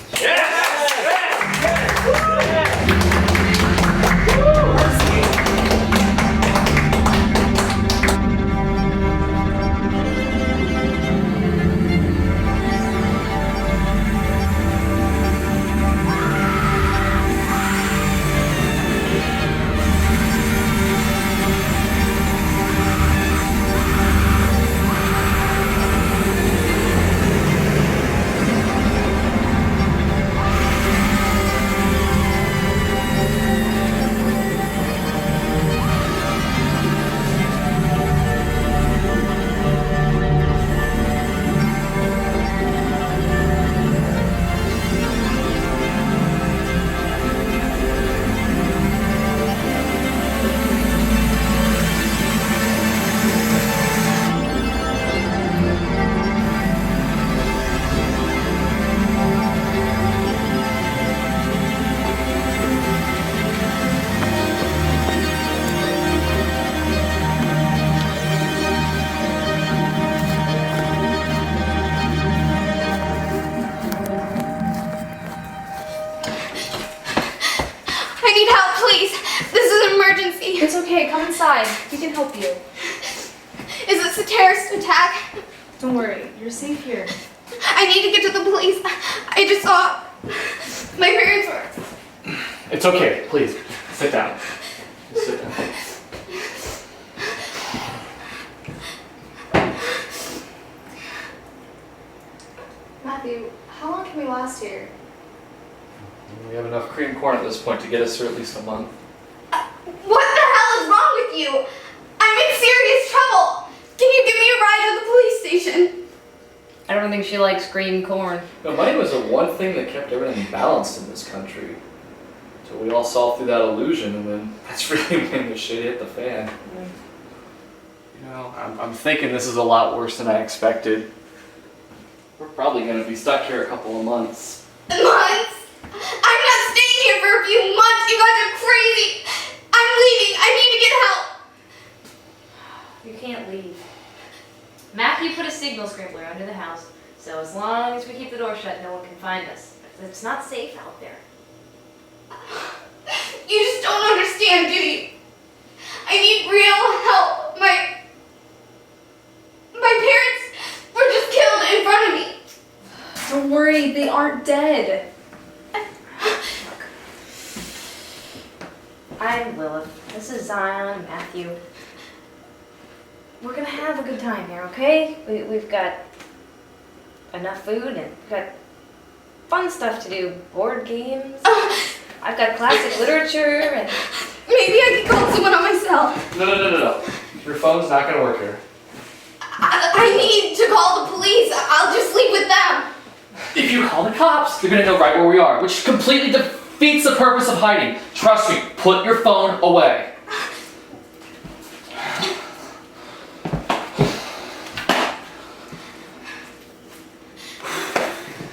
I need help, please. This is an emergency. It's okay, come inside. We can help you. Is this a terrorist attack? Don't worry, you're safe here. I need to get to the police. I just saw my parents were. It's okay, please. Sit down. Just sit down. Matthew, how long can we last here? We have enough cream corn at this point to get us through at least a month. What the hell is wrong with you? I'm in serious trouble. Can you give me a ride to the police station? I don't think she likes green corn. No, money was the one thing that kept everything balanced in this country. So we all saw through that illusion, and then that's really when the shit hit the fan. You know, I'm thinking this is a lot worse than I expected. We're probably going to be stuck here a couple of months. Months? I'm not staying here for a few months. You guys are crazy. I'm leaving. I need to get help. You can't leave. Matthew put a signal sprinkler under the house, so as long as we keep the door shut, no one can find us. It's not safe out there. You just don't understand, do you? I need real help. My parents were just killed in front of me. Don't worry, they aren't dead. I'm Lilith. This is Zion and Matthew. We're gonna have a good time here, okay? We've got enough food and we've got fun stuff to do. Board games. I've got classic literature and... Maybe I can call someone on my cell. No. Your phone's not going to work here. I need to call the police. I'll just sleep with them. If you call the cops, they're going to know right where we are, which completely defeats the purpose of hiding. Trust me, put your phone away.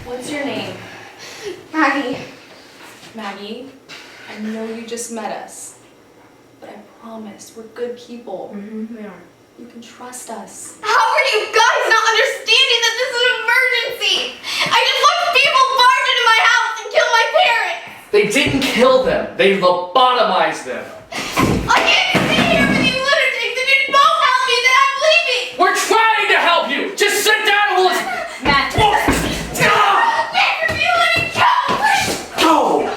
What's just met us. But I promise, we're good people. Mm-hmm, we are. You can trust us. How are you guys not understanding that this is an emergency? I just watched people barge into my house and kill my parents. They didn't kill them. They lobotomized them. I can't stay here with you lunatics. If you don't help me, then I'm leaving. We're trying to help you. Just sit down and we'll... Matt. You let me go. Go.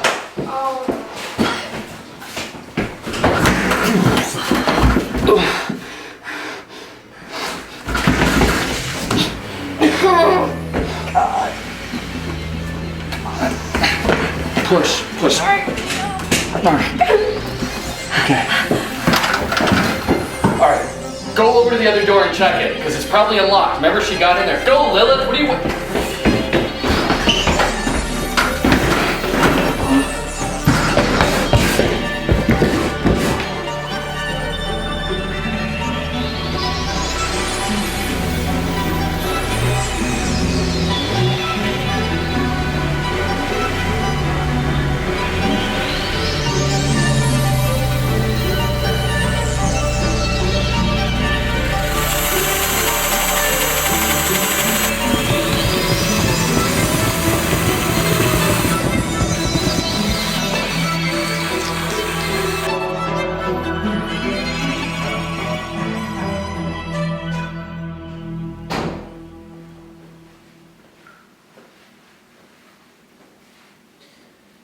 God. Push. All right. Okay. All right. Go over to the other door and check it, because it's probably unlocked. Remember, she got in there. Go, Lilith. What are you...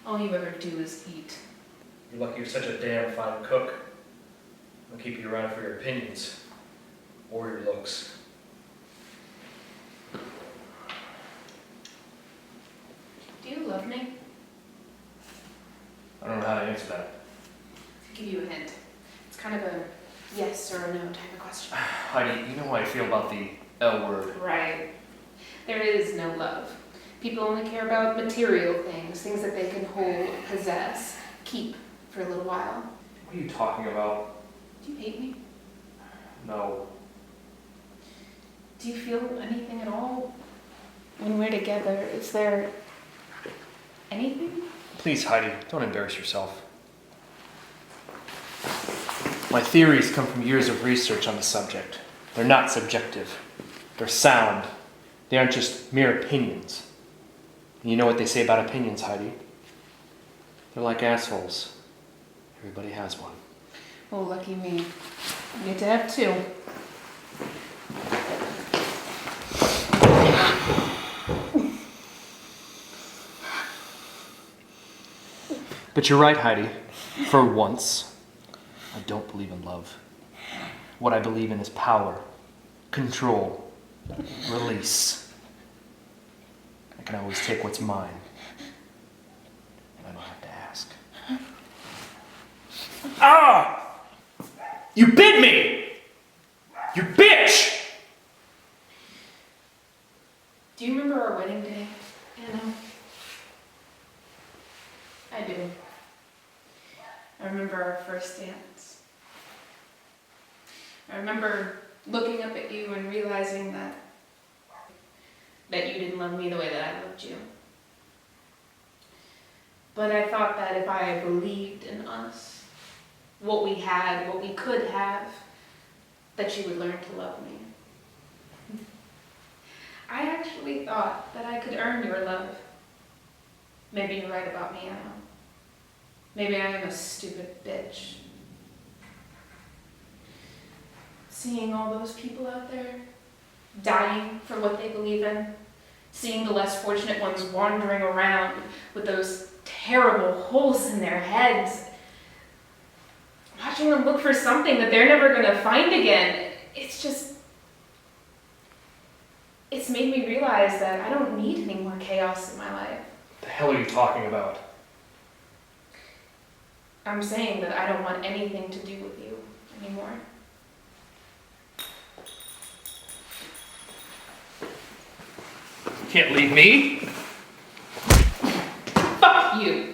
All you ever do is eat. You're lucky you're such a damn fine cook. I'll keep you around for your opinions. Or your looks. Do you love me? I don't know how to answer that. To give you a hint. It's kind of a yes or a no type of question. Heidi, you know how I feel about the L word. Right. There is no love. People only care about material things, things that they can hold, possess, keep for a little while. What are you talking about? Do you hate me? No. Do you feel anything at all when we're together? Is there anything? Please, Heidi, don't embarrass yourself. My theories come from years of research on the subject. They're not subjective. They're sound. They aren't just mere opinions. And you know what they say about opinions, Heidi? They're like assholes. Everybody has one. Oh, lucky me. You get to have two. But you're right, Heidi. For once, I don't believe in love. What I believe in is power, control, release. I can always take what's mine. And I don't have to ask. Ah! You bit me! You bitch! Do you remember our wedding day, Anna? I do. I remember our first dance. I remember looking up at you and realizing that you didn't love me the way that I loved you. But I thought that if I believed in us, what we had, what we could have, that you would learn to love me. I actually thought that I could earn your love. Maybe you're right about me, Anna. Maybe I am a stupid bitch. Seeing all those people out there, dying for what they believe in, seeing the less fortunate ones wandering around with those terrible holes in their heads, watching them look for something that they're never going to find again, it's made me realize that I don't need any more chaos in my life. What the hell are you talking about? I'm saying that I don't want anything to do with you anymore. You can't leave me. Fuck you.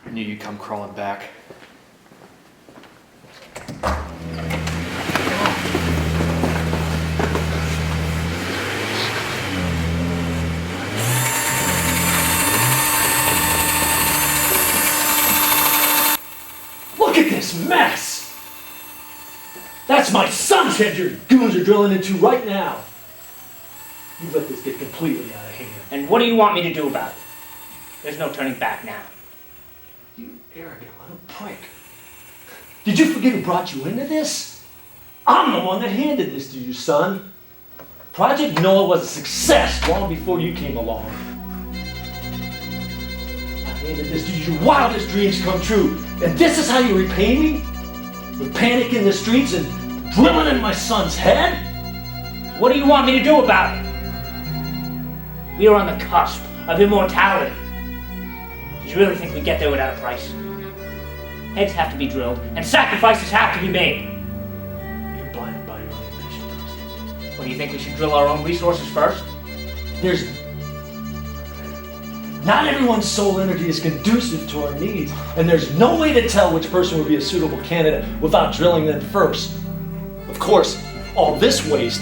I knew you'd come crawling back. mess! That's my son's head your goons are drilling into right now. You let this get completely out of hand. And what do you want me to do about it? There's no turning back now. You arrogant little prick. Did you forget who brought you into this? I'm the one that handed this to you, son. Project Noah was a success long before you came along. I handed this to you, your wildest dreams come true. And this is how you repay me? With panic in the streets and drilling in my son's head? What do you want me to do about it? We are on the cusp of immortality. Did you really think we'd get there without a price? Heads have to be drilled, and sacrifices have to be made. You're blinded by your own ambition. What, do you think we should drill our own resources first? Not everyone's soul energy is conducive to our needs, and there's no way to tell which person would be a suitable candidate without drilling them first. Of course, all this waste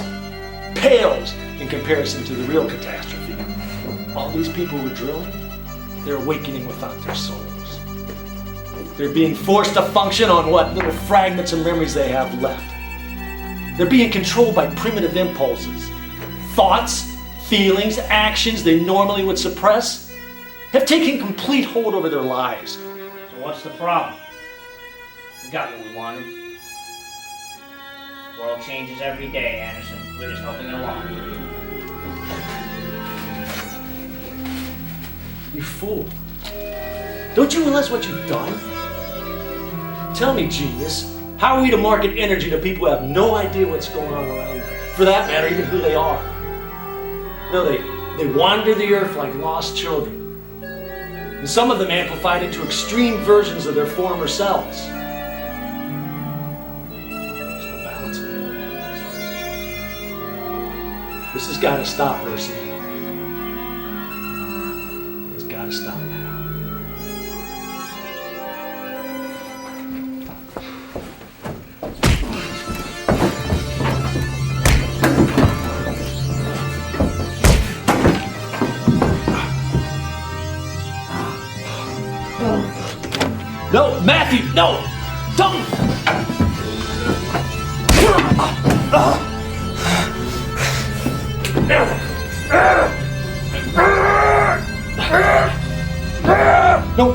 pales in comparison to the real catastrophe. All these people we're drilling, they're awakening without their souls. They're being forced to function on what little fragments of memories they have left. They're being controlled by primitive impulses. Thoughts, feelings, actions they normally would suppress have taken complete hold over their lives. So what's the problem? We got what we wanted. The world changes every day, Anderson. We're just helping it along. You fool. Don't you realize what you've done? Tell me, genius, how are we to market energy to people who have no idea what's going on around them? For that matter, even who they are. No, they wander the earth like lost children. And some of them amplified into extreme versions of their former selves. There's no balance in it. This has got to stop, Percy. It's got to stop now. No, Matthew, no! Don't!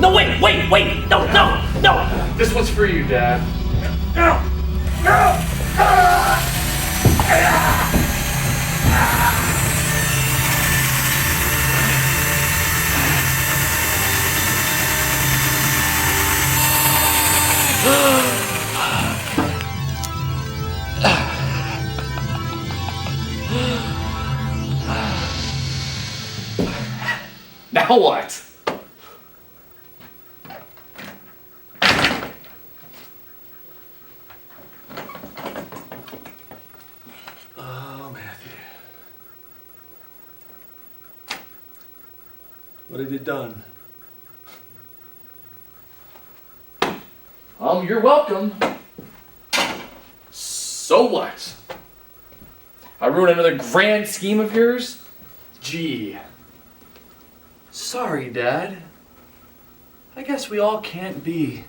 No, wait! No! This one's for you, Dad. Now what? Oh, Matthew. What have you done? You're welcome. So what? I ruined another grand scheme of yours? Gee. Sorry, Dad. I guess we all can't be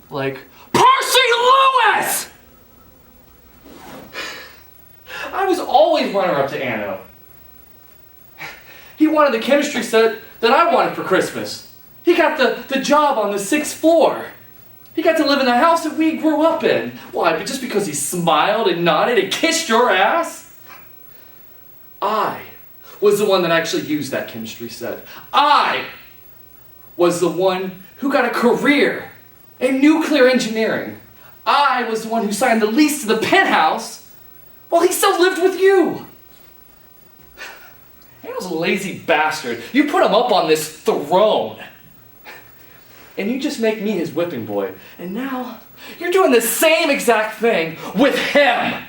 like Percy Lewis! I was always runner-up to Anno. He wanted the chemistry set that I wanted for Christmas. He got the job on the 6th floor. He got to live in the house that we grew up in. Why, but just because he smiled and nodded and kissed your ass? I was the one that actually used that chemistry set. I was the one who got a career in nuclear engineering. I was the one who signed the lease to the penthouse while he still lived with you. He was a lazy bastard. You put him up on this throne. And you just make me his whipping boy. And now, you're doing the same exact thing with him.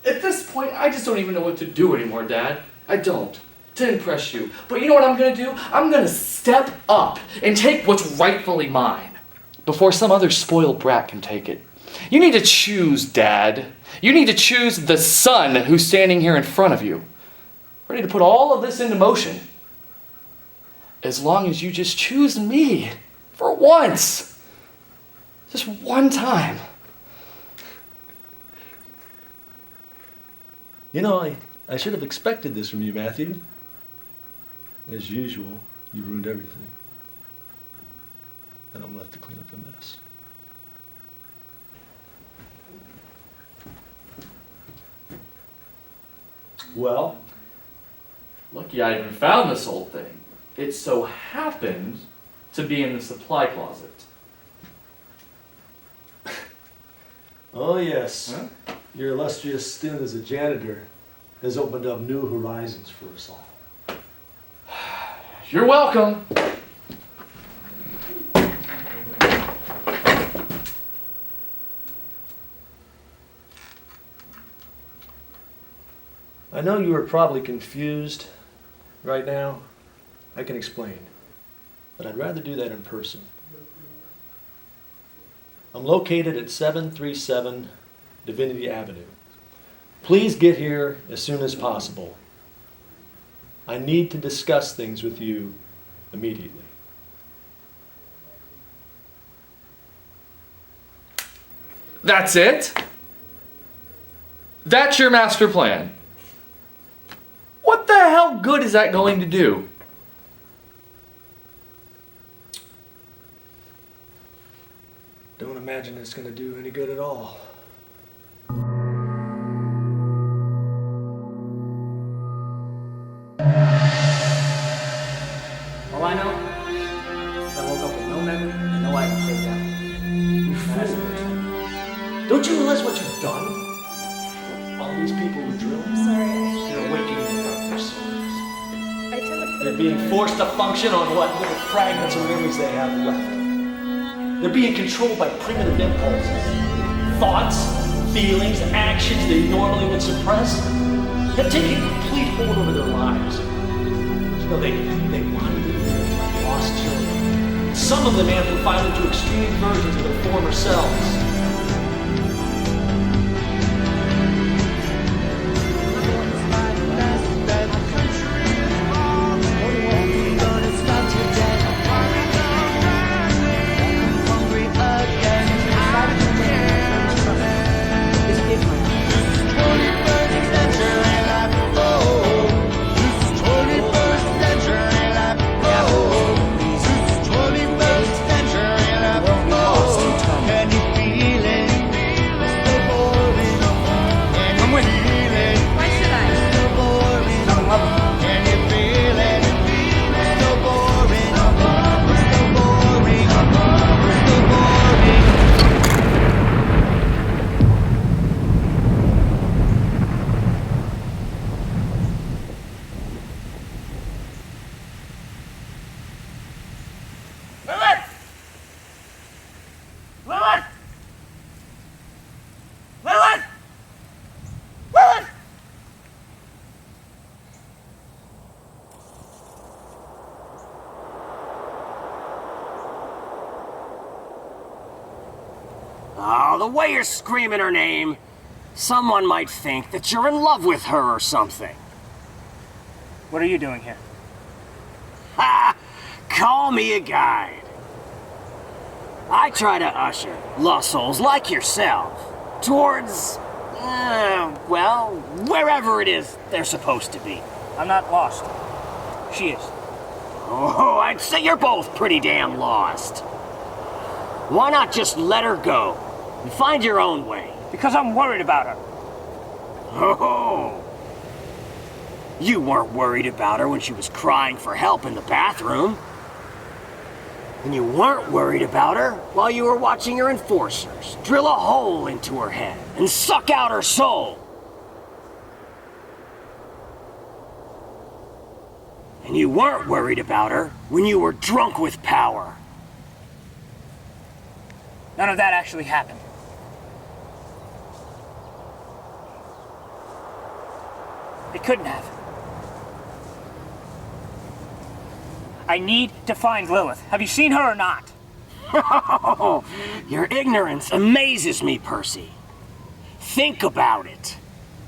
At this point, I just don't even know what to do anymore, Dad. I don't. To impress you. But you know what I'm going to do? I'm going to step up and take what's rightfully mine before some other spoiled brat can take it. You need to choose, Dad. You need to choose the son who's standing here in front of you, ready to put all of this into motion. As long as you just choose me. For once. Just one time. You know, I should have expected this from you, Matthew. As usual, you ruined everything. And I'm left to clean up the mess. Well? Lucky I even found this old thing. It so happened to be in the supply closet. Oh, yes. Huh? Your illustrious stint as a janitor has opened up new horizons for us all. You're welcome. I know you are probably confused right now. I can explain. But I'd rather do that in person. I'm located at 737 Divinity Avenue. Please get here as soon as possible. I need to discuss things with you immediately. That's it? That's your master plan? What the hell good is that going to do? Don't imagine it's going to do any good at all. All I know is I woke up with no memory and no item saved down. You fool. Don't you realize what you've done? All these people who drill, they're awakening from their souls. They're being forced to function on what little fragments of memories they have left. They're being controlled by primitive impulses, thoughts, feelings, actions they normally would suppress. They're taking complete hold over their lives. You know, they wander like lost children. Some of them amplify into extreme versions of their former selves. Oh, the way you're screaming her name, someone might think that you're in love with her or something. What are you doing here? Ha! Call me a guide. I try to usher lost souls like yourself towards, well, wherever it is they're supposed to be. I'm not lost. She is. Oh, I'd say you're both pretty damn lost. Why not just let her go and find your own way? Because I'm worried about her. Oh, you weren't worried about her when she was crying for help in the bathroom. And you weren't worried about her while you were watching your enforcers drill a hole into her head and suck out her soul. And you weren't worried about her when you were drunk with power. None of that actually happened. It couldn't have. I need to find Lilith. Have you seen her or not? Oh, your ignorance amazes me, Percy. Think about it.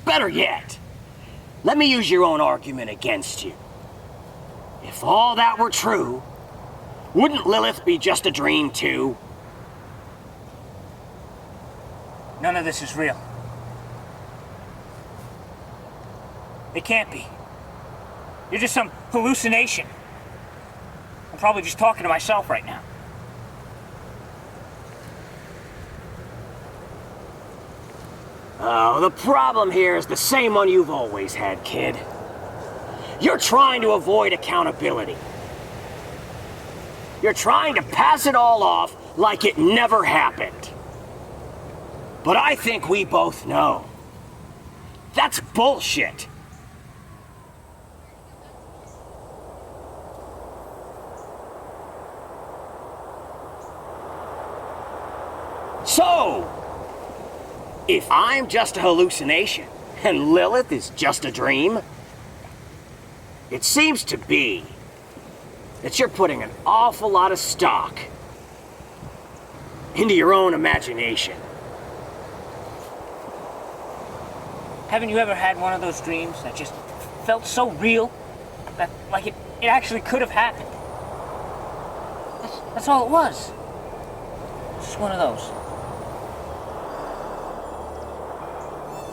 Better yet, let me use your own argument against you. If all that were true, wouldn't Lilith be just a dream too? None of this is real. It can't be. You're just some hallucination. I'm probably just talking to myself right now. Oh, the problem here is the same one you've always had, kid. You're trying to avoid accountability. You're trying to pass it all off like it never happened. But I think we both know. That's bullshit. So, if I'm just a hallucination and Lilith is just a dream, it seems to be that you're putting an awful lot of stock into your own imagination. Haven't you ever had one of those dreams that just felt so real that like it actually could have happened? That's all it was. Just one of those.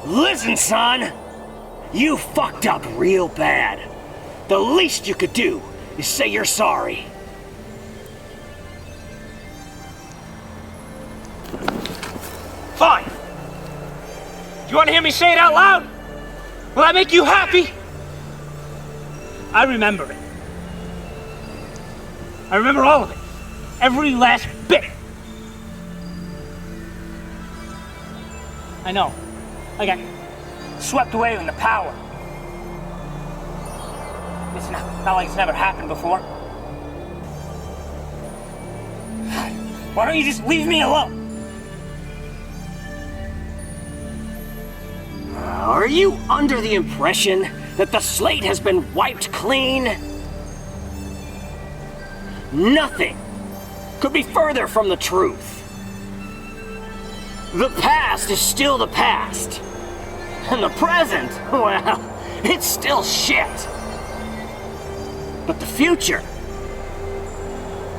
Listen, son! You fucked up real bad. The least you could do is say you're sorry. Fine. Do you want to hear me say it out loud? Will that make you happy? I remember it. I remember all of it. Every last bit. I know. I got swept away in the power. It's not like it's never happened before. Why don't you just leave me alone? Are you under the impression that the slate has been wiped clean? Nothing could be further from the truth. The past is still the past. And the present, well, it's still shit. But the future,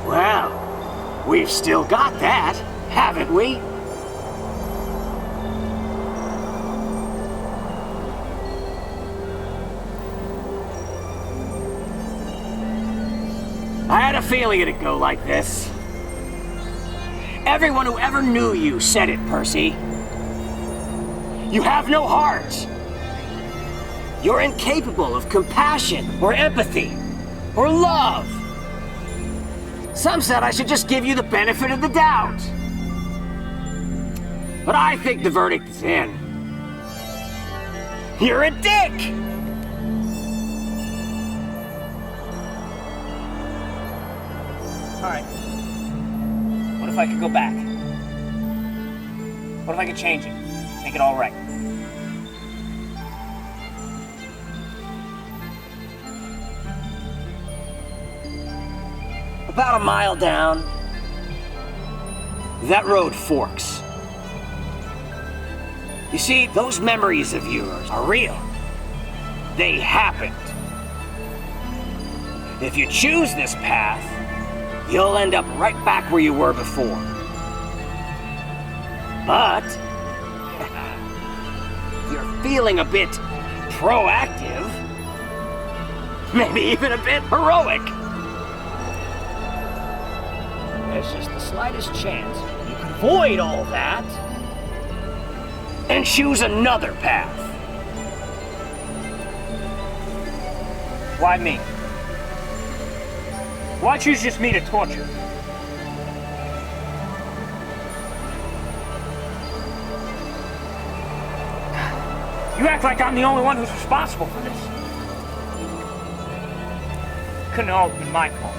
well, we've still got that, haven't we? I had a feeling it'd go like this. Everyone who ever knew you said it, Percy. You have no heart. You're incapable of compassion or empathy or love. Some said I should just give you the benefit of the doubt. But I think the verdict is in. You're a dick! Alright. What if I could go back? What if I could change it? Make it all right? About a mile down, that road forks. You see, those memories of yours are real. They happened. If you choose this path, you'll end up right back where you were before. But if you're feeling a bit proactive, maybe even a bit heroic, there's just the slightest chance you can avoid all that and choose another path. Why me? Why choose just me to torture? You act like I'm the only one who's responsible for this. Couldn't have all been my fault.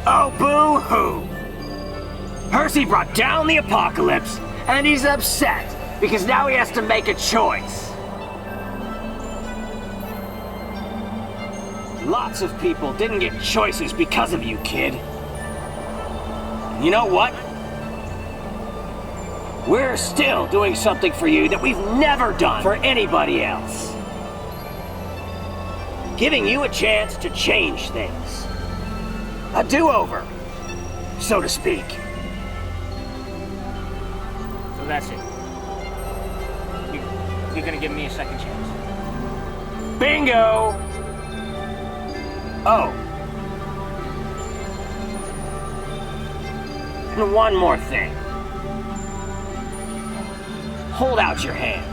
Oh, boo-hoo! Percy brought down the apocalypse, and he's upset because now he has to make a choice. Lots of people didn't get choices because of you, kid. You know what? We're still doing something for you that we've never done for anybody else. giving you a chance to change things. A do-over, so to speak. So that's it. You're gonna give me a second chance. Bingo! Oh. And one more thing. Hold out your hand.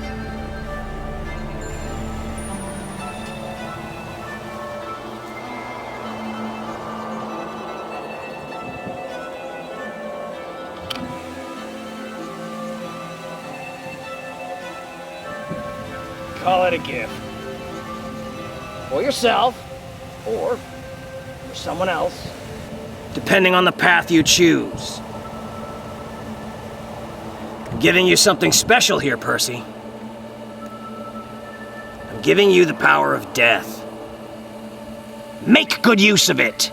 Call it a gift. For yourself, or for someone else. Depending on the path you choose. I'm giving you something special here, Percy. I'm giving you the power of death. Make good use of it!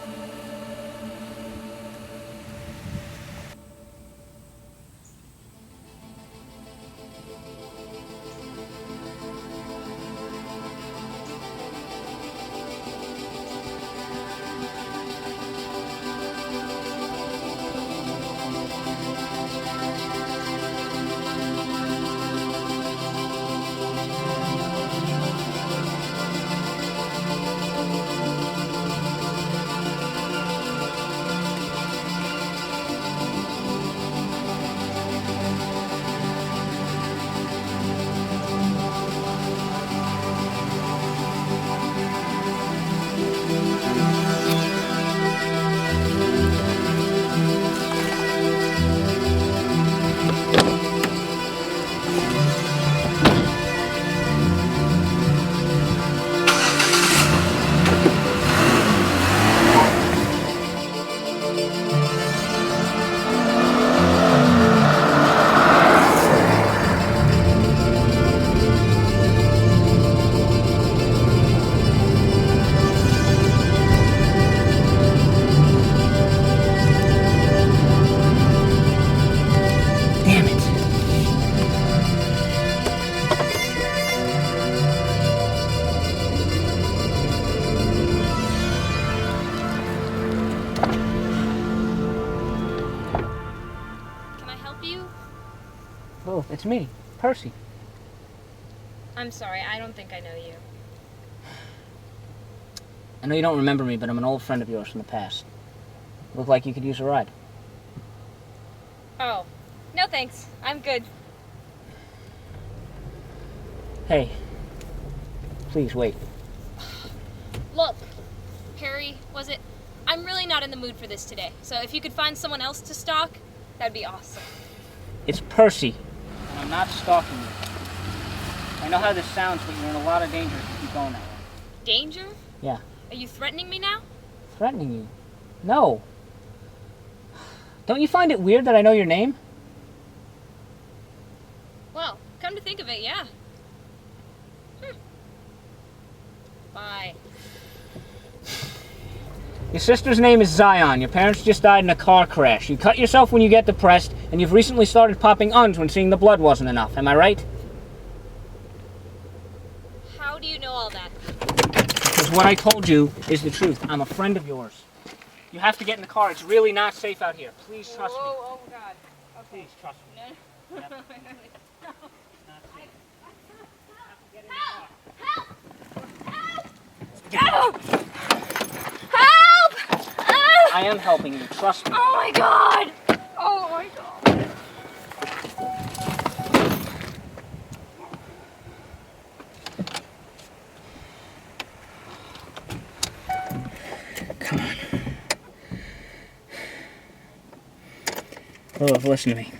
Oh, it's me, Percy. I'm sorry, I don't think I know you. I know you don't remember me, but I'm an old friend of yours from the past. Look like you could use a ride. Oh, no thanks. I'm good. Hey, please wait. Look, Harry, was it? I'm really not in the mood for this today, so if you could find someone else to stalk, that'd be awesome. It's Percy, and I'm not stalking you. I know how this sounds, but you're in a lot of danger if you keep going that way. Danger? Yeah. Are you threatening me now? Threatening you? No. Don't you find it weird that I know your name? Well, come to think of it, yeah. Bye. Your sister's name is Zion. Your parents just died in a car crash. You cut yourself when you get depressed, and you've recently started popping uns when seeing the blood wasn't enough. Am I right? How do you know all that? Because what I told you is the truth. I'm a friend of yours. You have to get in the car. It's really not safe out here. Please trust me. Oh, God. Okay. Please trust me. No. Yep. Help! Help! I am helping you. Trust me. Oh my God! Oh my God! Come on. Lilith, listen to me.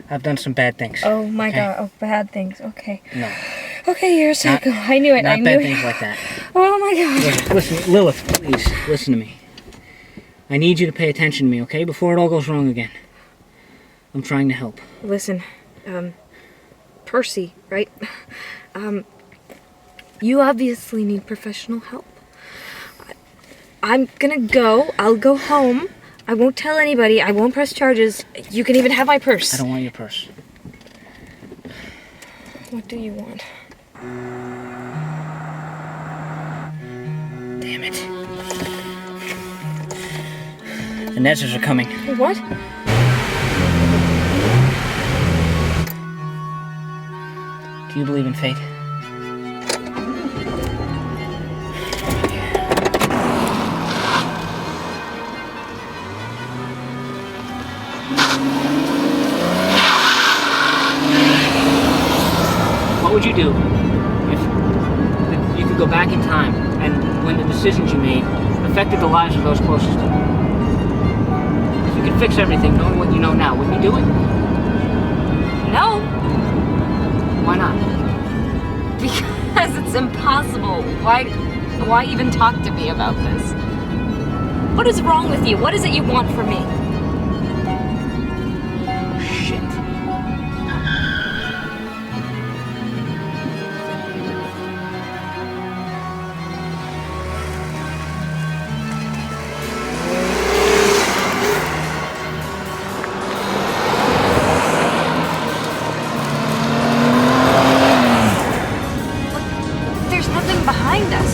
I've done some bad things. Oh my okay? God! Oh, bad things. Okay. No. Okay, you're a psycho. I knew it. Not I knew bad it. things like that. Oh my God! Listen, Lilith, please, listen to me. I need you to pay attention to me, okay? Before it all goes wrong again. I'm trying to help. Listen, Percy, right? You obviously need professional help. I'm gonna go. I'll go home. I won't tell anybody. I won't press charges. You can even have my purse. I don't want your purse. What do you want? Damn it. The Nezers are coming. What? Do you believe in fate? What would you do if you could go back in time and when the decisions you made affected the lives of those closest to you? If you could fix everything knowing what you know now, would you do it? No, Why not? because it's impossible. Why even talk to me about this? What is wrong with you? What is it you want from me? Shit. There's nothing behind us.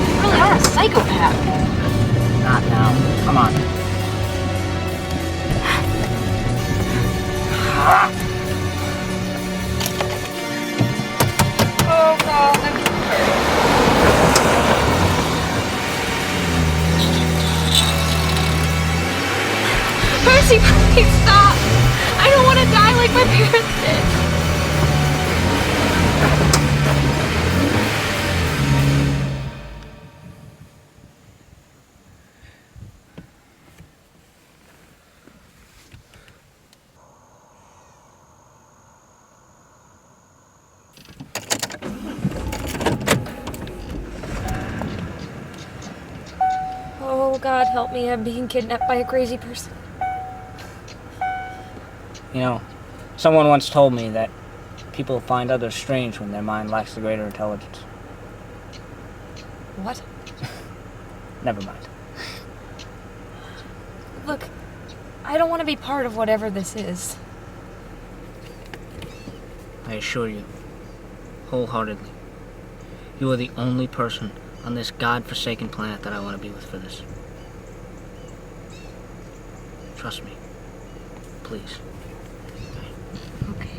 You really are a psychopath. Not now. Come on. Oh god. Percy, please stop. I don't want to die like my parents did. Oh God, help me, I'm being kidnapped by a crazy person. You know, someone once told me that people find others strange when their mind lacks the greater intelligence. What? Never mind. Look, I don't want to be part of whatever this is. I assure you, wholeheartedly, you are the only person on this God-forsaken planet that I want to be with for this. Trust me. Please. Okay.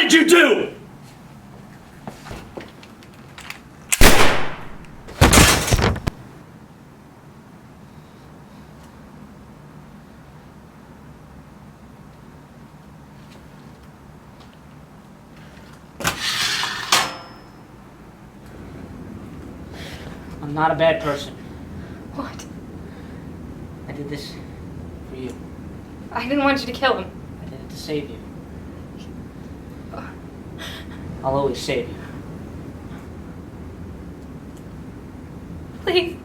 did you do? I'm not a bad person. What? I did this for you. I didn't want you to kill him. I did it to save you. I'll always save you. Please.